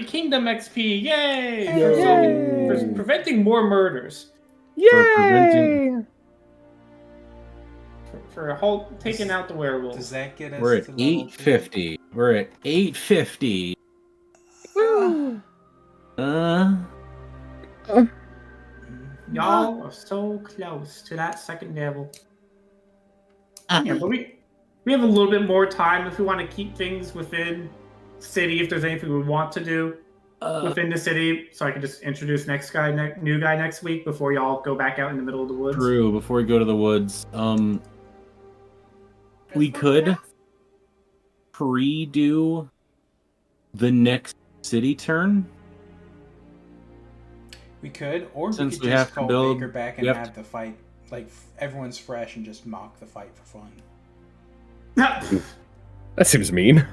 Kingdom XP. Yay! Yay! For preventing more murders. preventing- For a whole taking out the werewolf. Does that get us? we're at to level 850. We're at 850. Y'all are so close to that second level. Yeah, but we have a little bit more time if we want to keep things within city. If there's anything we want to do within the city, so I can just introduce new guy next week before y'all go back out in the middle of the woods. True. Before we go to the woods, we could pre-do the next city turn. We could, or Since we could we just have to call build- Baker back we and have have the fight. Like everyone's fresh and just mock the fight for fun. That seems mean.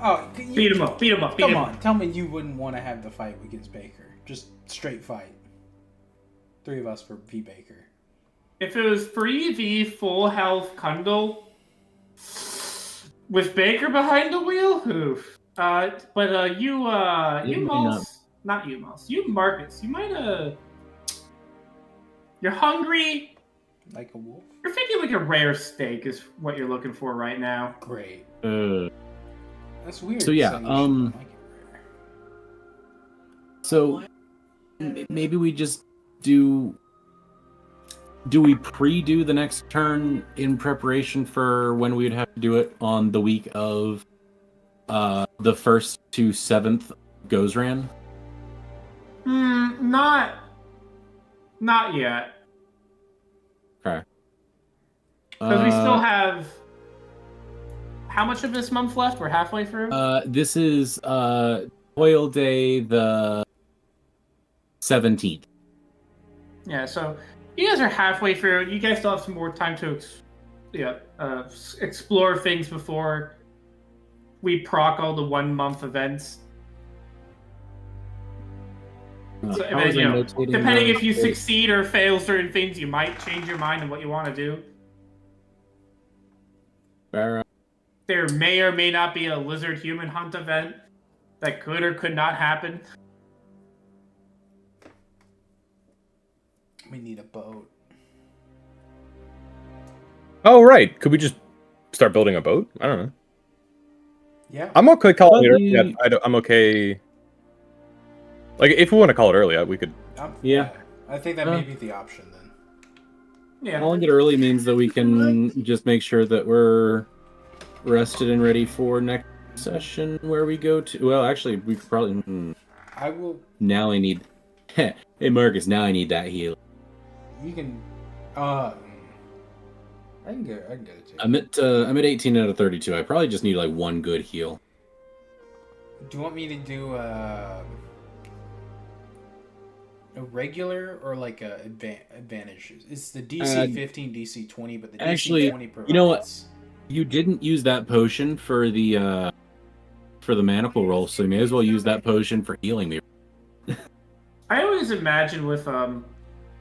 Oh, Beat him up! Come on, tell me you wouldn't want to have the fight against Baker. Just straight fight. 3 of us for V Baker. If it was 3v full health Kundal with Baker behind the wheel, oof. But you Mouse, not you Mouse, you Marcus, you might you're hungry. Like a wolf? You're thinking like a rare steak is what you're looking for right now. Great. That's weird. So, yeah, saying you shouldn't like it rare. So maybe we just do we pre-do the next turn in preparation for when we'd have to do it on the week of the 1st to 7th Gozran? Not yet. Okay. Because we still have how much of this month left? We're halfway through. This is Toil Day the 17th. Yeah, so you guys are halfway through. You guys still have some more time to explore things before we proc all the 1 month events. So, and then, depending if you succeed or fail certain things, you might change your mind on what you want to do. There may or may not be a lizard human hunt event that could or could not happen. We need a boat. Oh, right. Could we just start building a boat? I don't know. Yeah. I'm okay calling it early. Yeah, I'm okay. Like, if we want to call it early, we could. Yeah. I think that may be the option then. Yeah. Calling it early means that we can just make sure that we're rested and ready for next session where we go to. Well, actually, we could probably. I will. Now I need. Hey, Marcus, now I need that heal. You can. I can get it too. I'm at 18 out of 32. I probably just need like one good heal. Do you want me to do a regular or like a advantage? It's the DC 15, DC 20, but the DC 20 provides. You know what? You didn't use that potion for the manacle roll, so you may as well use that potion for healing me. I always imagine with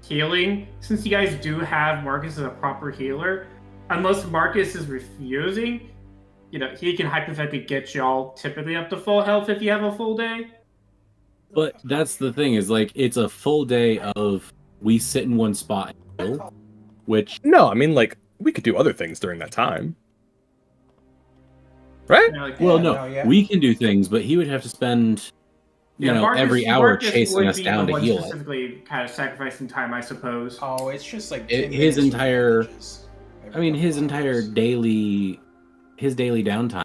healing, since you guys do have Marcus as a proper healer, unless Marcus is refusing, he can hypothetically get y'all typically up to full health if you have a full day. But that's the thing, is like it's a full day of we sit in one spot and heal, which No, I mean, like, we could do other things during that time. Right? We can do things, but he would have to spend Marcus, every hour Marcus chasing would us be down the to one heal it. specifically kind of sacrificing time, I suppose. Oh, it's just like His entire daily downtime.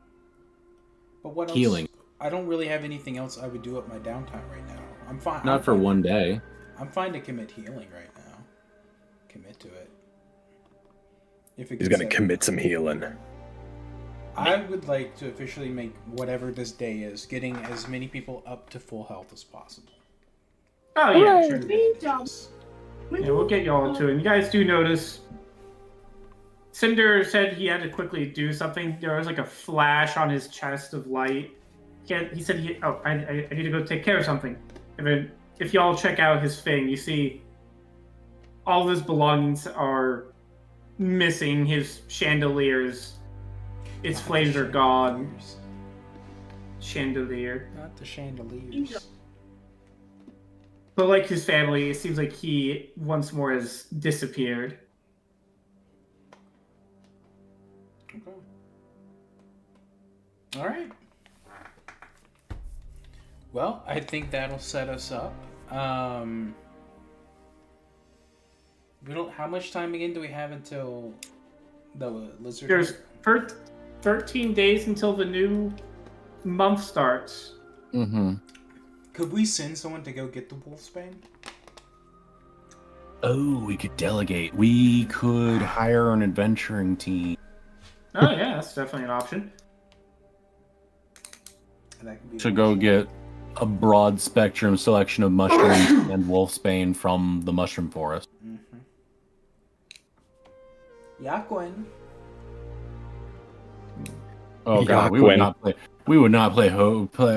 But what else? Healing. I don't really have anything else I would do at my downtime right now. I'm fine. Not for one day. I'm fine to commit healing right now. Commit to it. If it He's gonna commit some healing. I would like to officially make whatever this day is, getting as many people up to full health as possible. Oh yeah, sure. Ninja. Yeah, we'll get y'all into it. You guys do notice Cinder said he had to quickly do something. There was like a flash on his chest of light. He said, I need to go take care of something. If y'all check out his thing, you see all of his belongings are missing. His chandeliers, its flames are gone. Chandelier. Not the chandeliers. But like his family, it seems like he once more has disappeared. Okay. All right. Well, I think that'll set us up. We don't. How much time again do we have until the lizard? There's 13 days until the new month starts. Mm-hmm. Could we send someone to go get the wolfsbane? Oh, we could delegate. We could hire an adventuring team. Oh yeah, that's definitely an option. To go get a broad spectrum selection of mushrooms and wolfsbane from the mushroom forest. Mm-hmm. Yaquin. Oh god, we would not play. We would not play.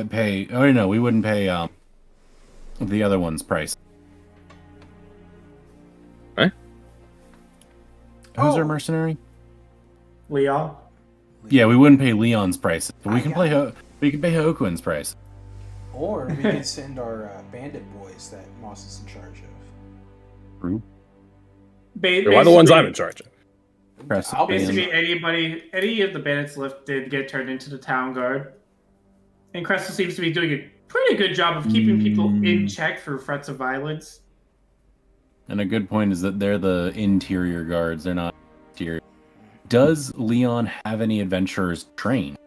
Pay. Oh no, we wouldn't pay. The other one's price. Huh? Who's our mercenary? Leon. Yeah, we wouldn't pay Leon's price, but we can play. We can pay Hoquin's price. Or we could send our bandit boys that Moss is in charge of. True. They're the ones I'm in charge of. Basically, any of the bandits left did get turned into the town guard. And Crestel seems to be doing a pretty good job of keeping people in check for threats of violence. And a good point is that they're the interior guards, they're not exterior. Does Leon have any adventurers trained?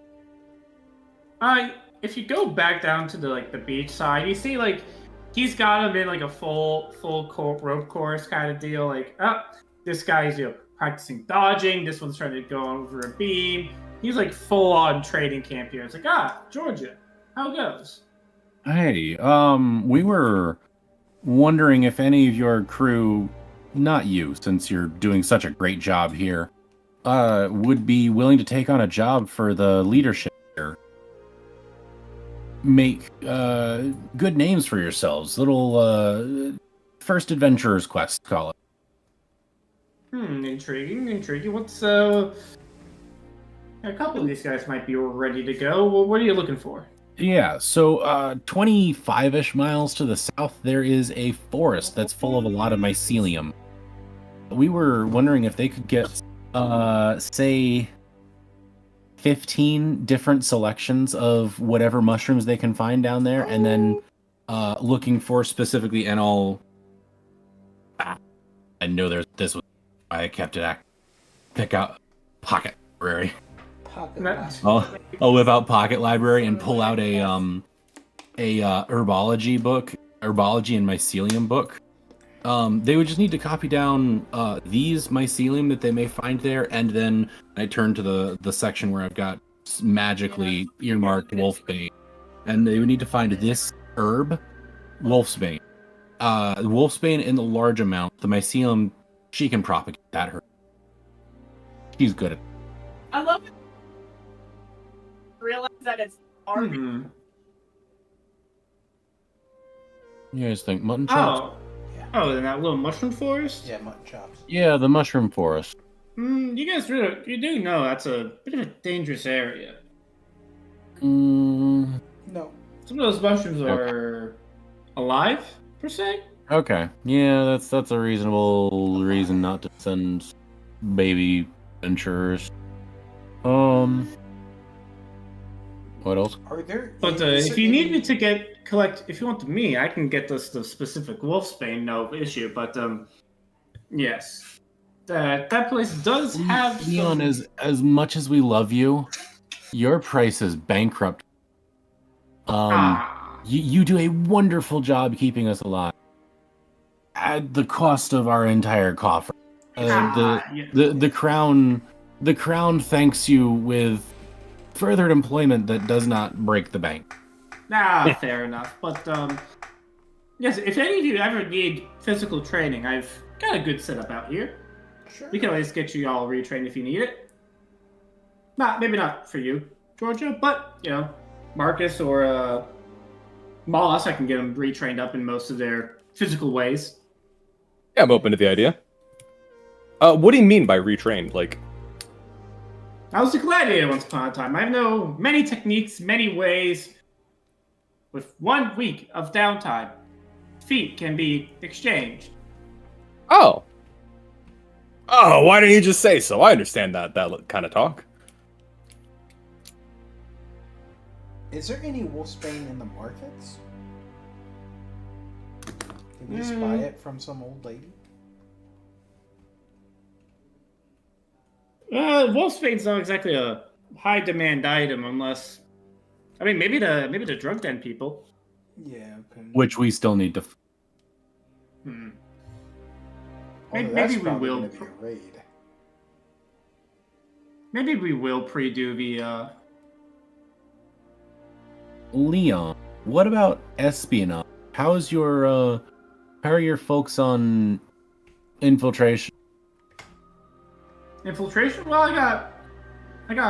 If you go back down to the beach side, you see he's got him in a full rope course kind of deal. This guy's practicing dodging. This one's trying to go over a beam. He's like full on training camp here. It's like, Georgia, how it goes? Hey, we were wondering if any of your crew, not you, since you're doing such a great job here, would be willing to take on a job for the leadership here. Make good names for yourselves. Little first adventurer's quest, call it. Intriguing. What's a couple of these guys might be ready to go. Well, what are you looking for? Yeah, so 25-ish miles to the south, there is a forest that's full of a lot of mycelium. We were wondering if they could get, say, 15 different selections of whatever mushrooms they can find down there, and then looking for specifically, and I know this was I kept it pick out pocket library. I'll whip out pocket library and pull out a herbology and mycelium book. They would just need to copy down these mycelium that they may find there, and then I turn to the section where I've got magically earmarked wolfbane, and they would need to find this herb, wolfsbane. Wolfsbane in the large amount. The mycelium, she can propagate that herb. She's good at it. I love it. Realize that it's army. You guys think mutton chops? Oh, in that little mushroom forest? Yeah, mutton chops. Yeah, the mushroom forest. You guys you do know that's a bit of a dangerous area. No. Some of those mushrooms are alive, per se. Okay. Yeah, that's a reasonable reason not to send baby adventurers. What else? Are there? But if you need me to if you want me, I can get the specific wolfsbane, no issue. But yes, that place does have. Leon, as much as we love you, your price is bankrupt. You do a wonderful job keeping us alive at the cost of our entire coffer. The crown thanks you with further employment that does not break the bank. Fair enough. But yes, if any of you ever need physical training, I've got a good setup out here. Sure. We can always get you all retrained if you need it. Maybe not for you, Georgia, but Marcus or Moss, I can get them retrained up in most of their physical ways. Yeah, I'm open to the idea. What do you mean by retrained? Like, I was a gladiator once upon a time. I know many techniques, many ways. With 1 week of downtime, feet can be exchanged. Oh, why didn't you just say so? I understand that kind of talk. Is there any wolfsbane in the markets? Can we just buy it from some old lady? Wolfsbane's not exactly a high demand item unless, maybe the drug den people. Yeah. Okay. Which we still need to. Maybe we will. Be a raid. Maybe we will pre-do the. Leon, what about espionage? How are your folks on infiltration? Infiltration? Well, I got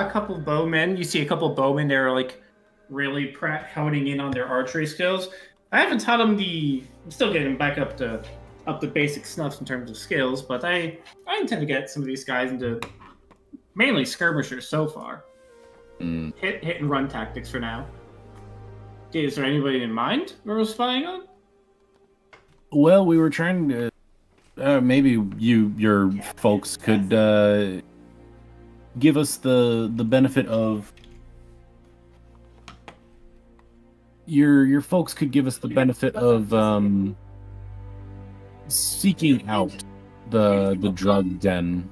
a couple of bowmen. You see a couple of bowmen. They're like really honing in on their archery skills. I haven't taught them I'm still getting back up to basic snuffs in terms of skills, but I intend to get some of these guys into mainly skirmishers so far. Hit and run tactics for now. Is there anybody in mind we're spying on? Well, we were trying to. Maybe your folks could give us the benefit of. Your folks could give us the benefit of seeking out the drug den.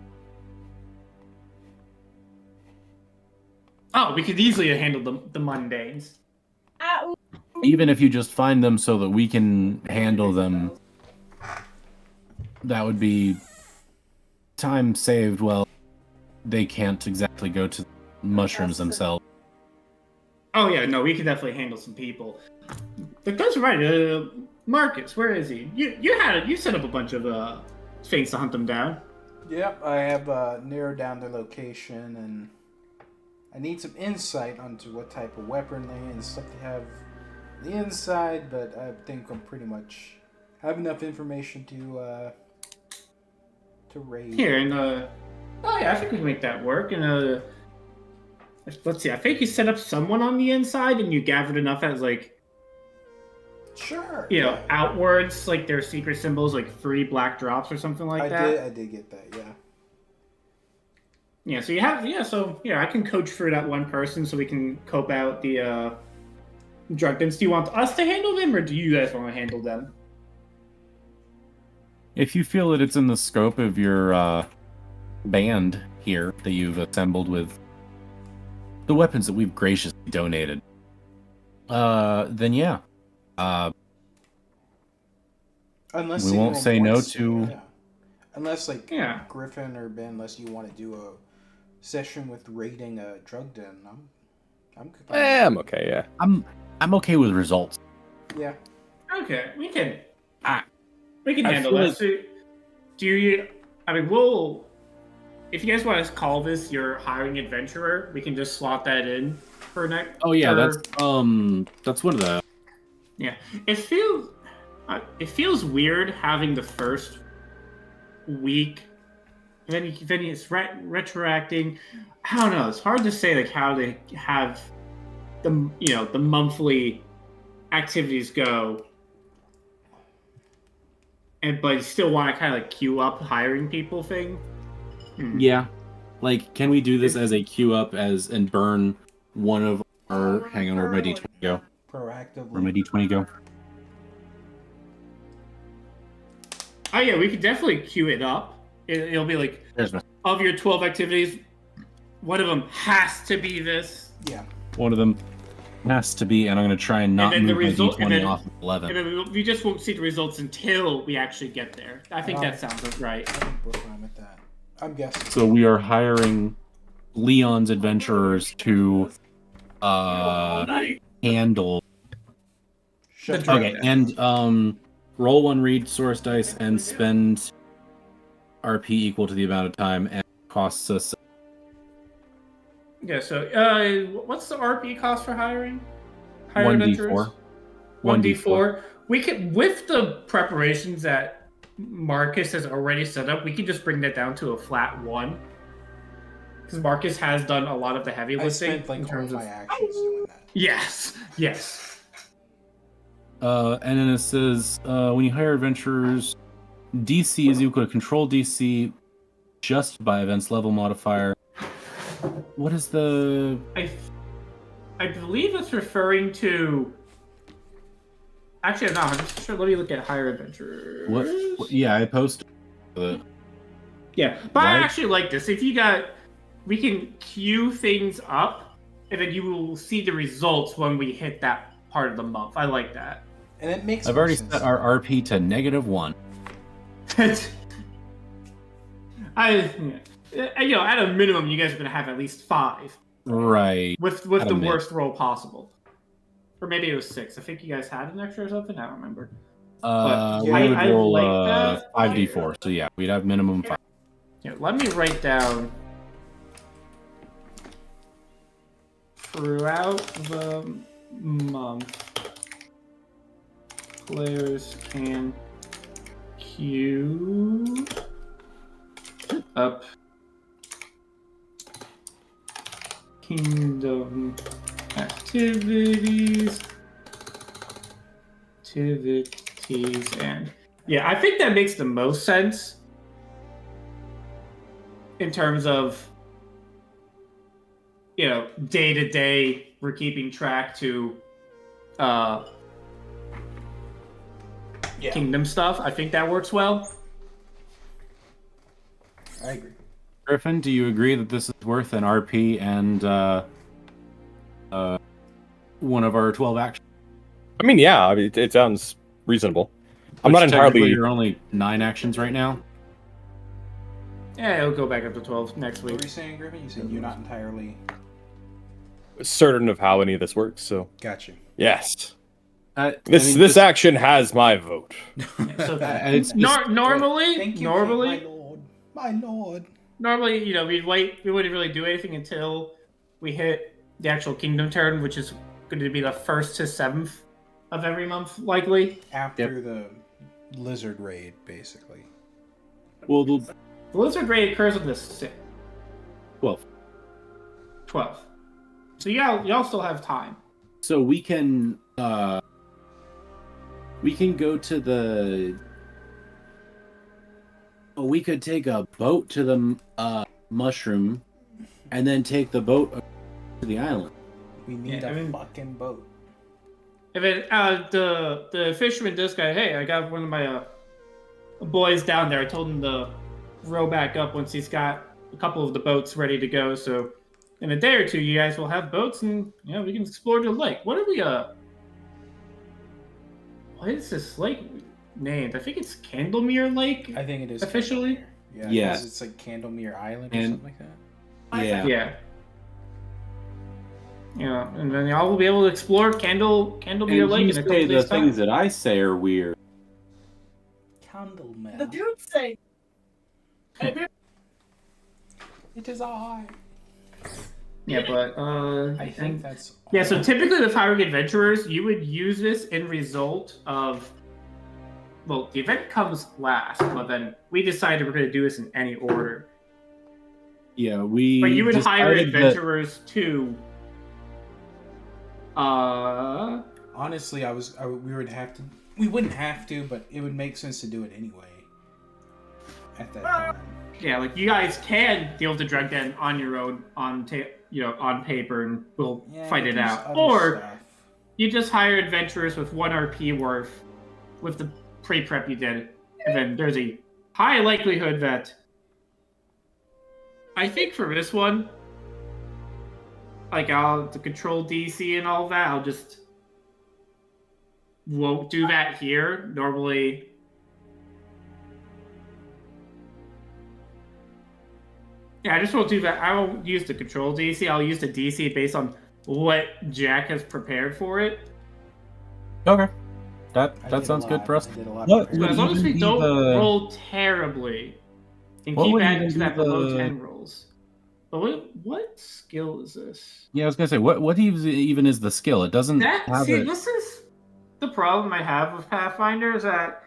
Oh, we could easily handle the mundanes. Even if you just find them so that we can handle them, that would be time saved. Well, they can't exactly go to mushrooms themselves. Oh yeah, no, we can definitely handle some people. But that's right. Marcus, where is he? You set up a bunch of things to hunt them down. Yep, I have narrowed down their location, and I need some insight onto what type of weaponry and stuff they have on the inside. But I think I'm pretty much have enough information to raid. Here and oh yeah, I think we can make that work. And let's see, I think you set up someone on the inside, and you gathered enough as like, sure, you know, outwards, like their secret symbols, like 3 black drops or something like that. I did get that, yeah. Yeah, so you have, so I can coach through that one person so we can cope out the drug dens. Do you want us to handle them, or do you guys want to handle them? If you feel that it's in the scope of your band here that you've assembled with the weapons that we've graciously donated, then yeah. Unless we won't say no to... Yeah. Unless, like, Griffin or Ben, unless you want to do a session with raiding a drug den, I'm okay, yeah. I'm okay with results. Yeah. Okay, we can handle that. So, if you guys want to call this your hiring adventurer, we can just slot that in for next. Oh yeah, that's one of the. Yeah, it feels weird having the first week, and then it's retroacting. I don't know. It's hard to say like how they have the monthly activities go, but you still want to kind of like queue up hiring people thing. Yeah, like can we do this as a queue up and burn one of our? Hang on, where my D20 go? Proactively. Where my D20 go? Oh yeah, we could definitely queue it up. It'll be like of your 12 activities, one of them has to be this. Yeah. One of them has to be, and I'm going to try and not move my D20 off of 11. And then we just won't see the results until we actually get there. I think that sounds right. I'm at that. I'm guessing. So we are hiring Leon's adventurers to handle. Okay, and roll 1 read source dice and spend RP equal to the amount of time and costs us. Yeah. So what's the RP cost for hiring? 1d4. 1d4. We could, with the preparations that Marcus has already set up, we can just bring that down to a flat 1. Because Marcus has done a lot of the heavy lifting. I spent like in terms of my actions doing that. Yes. And then it says when you hire adventurers, DC is equal to control DC just by events level modifier. What is the? I believe it's referring to. Actually, I'm not 100% sure. Let me look at hire adventurers. What? Yeah, I posted. Yeah, but I actually like this. We can queue things up, and then you will see the results when we hit that part of the month. I like that. And it makes. I've already set our RP to -1. At a minimum, you guys are gonna have at least 5. Right. With the worst roll possible. Or maybe it was 6. I think you guys had an extra or something. I don't remember. We would roll 5d4. So yeah, we'd have minimum 5. Yeah, let me write down. Throughout the month, players can queue up kingdom activities, and yeah, I think that makes the most sense in terms of day to day. We're keeping track to kingdom stuff. I think that works well. I agree. Griffin, do you agree that this is worth an RP and one of our 12 actions? I mean, yeah, it sounds reasonable. I'm not entirely. You're only 9 actions right now. Yeah, it'll go back up to 12 next week. What were you saying, Griffin? You said you're not entirely. certain of how any of this works. So Got you. yes, I this mean, this just- action has my vote. So it's just- normally, Thank you, normally, my lord. My lord. normally, we'd wait. We wouldn't really do anything until we hit the actual kingdom turn, which is going to be the 1st to 7th of every month, likely. After the lizard raid, basically. well, The lizard raid occurs on the 6th. 12th. So y'all still have time. so we can go to the. Oh, we could take a boat to the mushroom, and then take the boat to the island. We need a fucking boat. If it the fisherman does go, hey, I got one of my boys down there. I told him to row back up once he's got a couple of the boats ready to go. So in a day or two, you guys will have boats, and we can explore the lake. What are we what is this lake named? I think it's Candlemere Lake. I think it is officially. Candlemere. Yeah. 'Cause it's like Candlemere Island or And- something like that. Yeah. Yeah. Yeah, and then y'all will be able to explore Candlemere Lake in a couple days' time. that I say are weird. Candlemere. The dude say, It is I. Yeah, but I think that's. yeah. So typically, with hiring adventurers, you would use this in result of. Well, the event comes last, but then we decided we're going to do this in any order. Yeah, we. But you would hire decided that- adventurers to. Honestly, we wouldn't have to, but it would make sense to do it anyway. At that time. Yeah, like you guys can deal with the drug den on your own, on paper, and we'll fight it there's out. other Or stuff. you just hire adventurers with 1 RP worth with the pre-prep you did, and then there's a high likelihood that I think for this one, like the control DC and all that, I'll just won't do that here. Normally, yeah, I just won't do that. I won't use the control DC. I'll use the DC based on what Jack has prepared for it. Okay. I That did sounds a good lot. for us. I did a lot What of So as long as we even be don't the- roll terribly and What keep would adding even to be that below the- 10 rolls. But what skill is this? Yeah, I was gonna say, what even is the skill? It doesn't have it. This is the problem I have with Pathfinder is that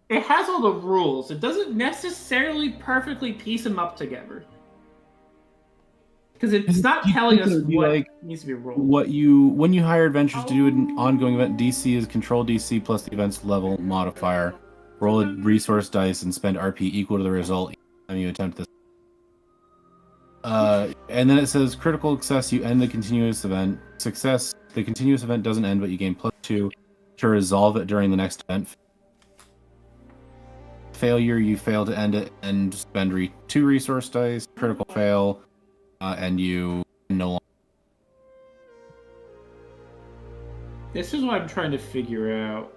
it has all the rules. It doesn't necessarily perfectly piece them up together. Because it's not You'd telling think us it would be what like needs to be rolled. When you hire adventurers to do an ongoing event, DC is control DC plus the event's level modifier. Roll a resource dice and spend RP equal to the result each time you attempt this. And then it says critical success, you end the continuous event. Success, the continuous event doesn't end, but you gain +2 to resolve it during the next event. Failure, you fail to end it and spend 2 resource dice. Critical fail, and you no longer. This is what I'm trying to figure out.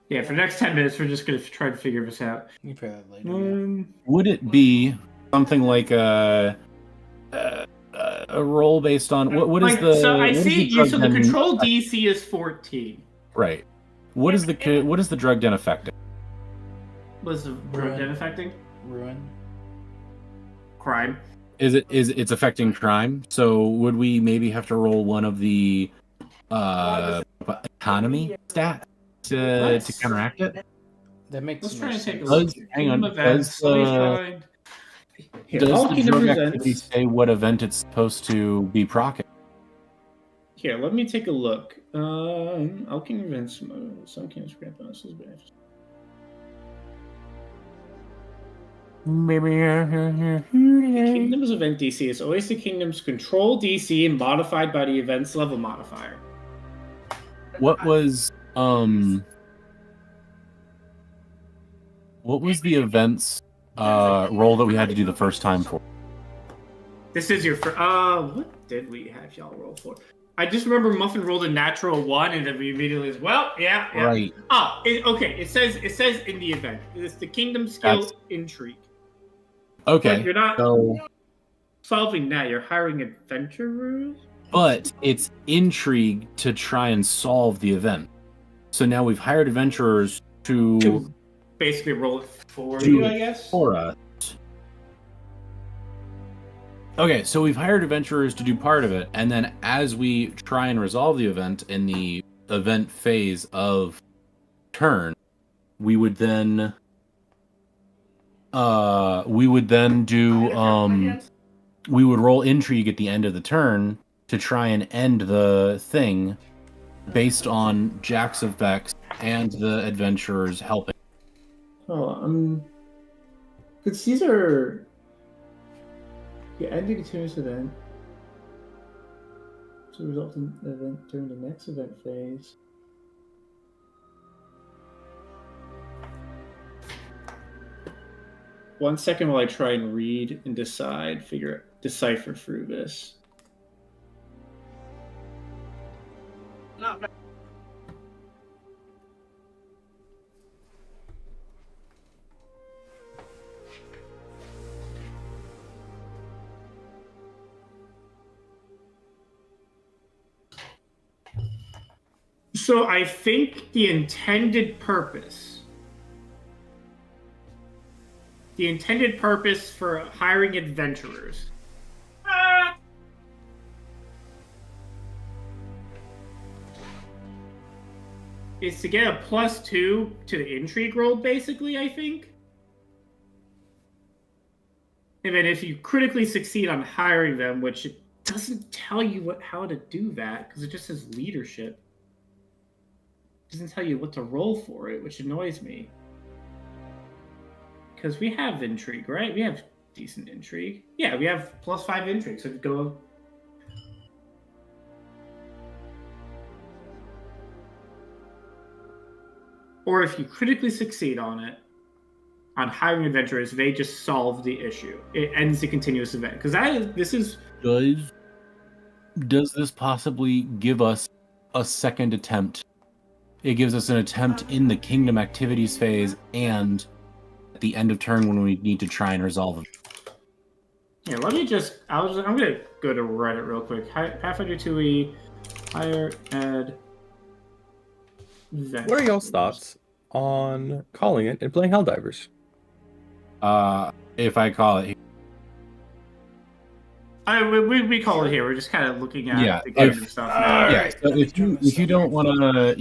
Yeah, for the next 10 minutes, we're just going to try to figure this out. You pay that later. Would it be something like a roll based on what is the? So I what is see the you. drug So the den control effect- DC is 14. Right. What is the drug den affecting? Was the drug den affecting Ruin. crime? It's affecting crime? So would we maybe have to roll one of the economy stat to counteract it? That makes Let's no try and take a sense. look. Hang on, Events. does, Let me find. Here, Does all the kingdom drug events. activity say what event it's supposed to be proccing? Here, let me take a look. All kingdom events. Some kingdoms grant bonuses, but the kingdom's event DC is always the kingdom's control DC and modified by the event's level modifier. What was the events roll that we had to do the first time for? This is your first. What did we have y'all roll for? I just remember Muffin rolled a natural 1, and then we immediately was, well, yeah. Right. Oh, okay. It says in the event. It's the kingdom skill That's- intrigue. Okay. But you're not. So solving that. You're hiring adventurers. But it's intrigue to try and solve the event. So now we've hired adventurers to basically roll it for do you, it I guess. for us. Okay, so we've hired adventurers to do part of it, and then as we try and resolve the event in the event phase of turn, we would then do we would roll intrigue at the end of the turn to try and end the thing based on Jack's effects and the adventurers helping. Oh, because these are ending a continuous event. So result in the event during the next event phase. One second while I try and read and decipher through this. No. So I think the intended purpose for hiring adventurers is to get a +2 to the intrigue roll, basically, I think. And then if you critically succeed on hiring them, which it doesn't tell you how to do that, because it just says leadership. It doesn't tell you what to roll for it, which annoys me. Because we have intrigue, right? We have decent intrigue. Yeah, we have +5 intrigue, so go. Or if you critically succeed on hiring adventurers, they just solve the issue. It ends the continuous event. Because Does this possibly give us a second attempt? It gives us an attempt in the kingdom activities phase and at the end of turn when we need to try and resolve them. Yeah, let me I'm going to go to Reddit real quick. Pathfinder 2e, hire ed. What are y'all's thoughts on calling it and playing Helldivers? If I call it, we call it here. We're just kind of looking at the game and stuff now. So if you don't want to, if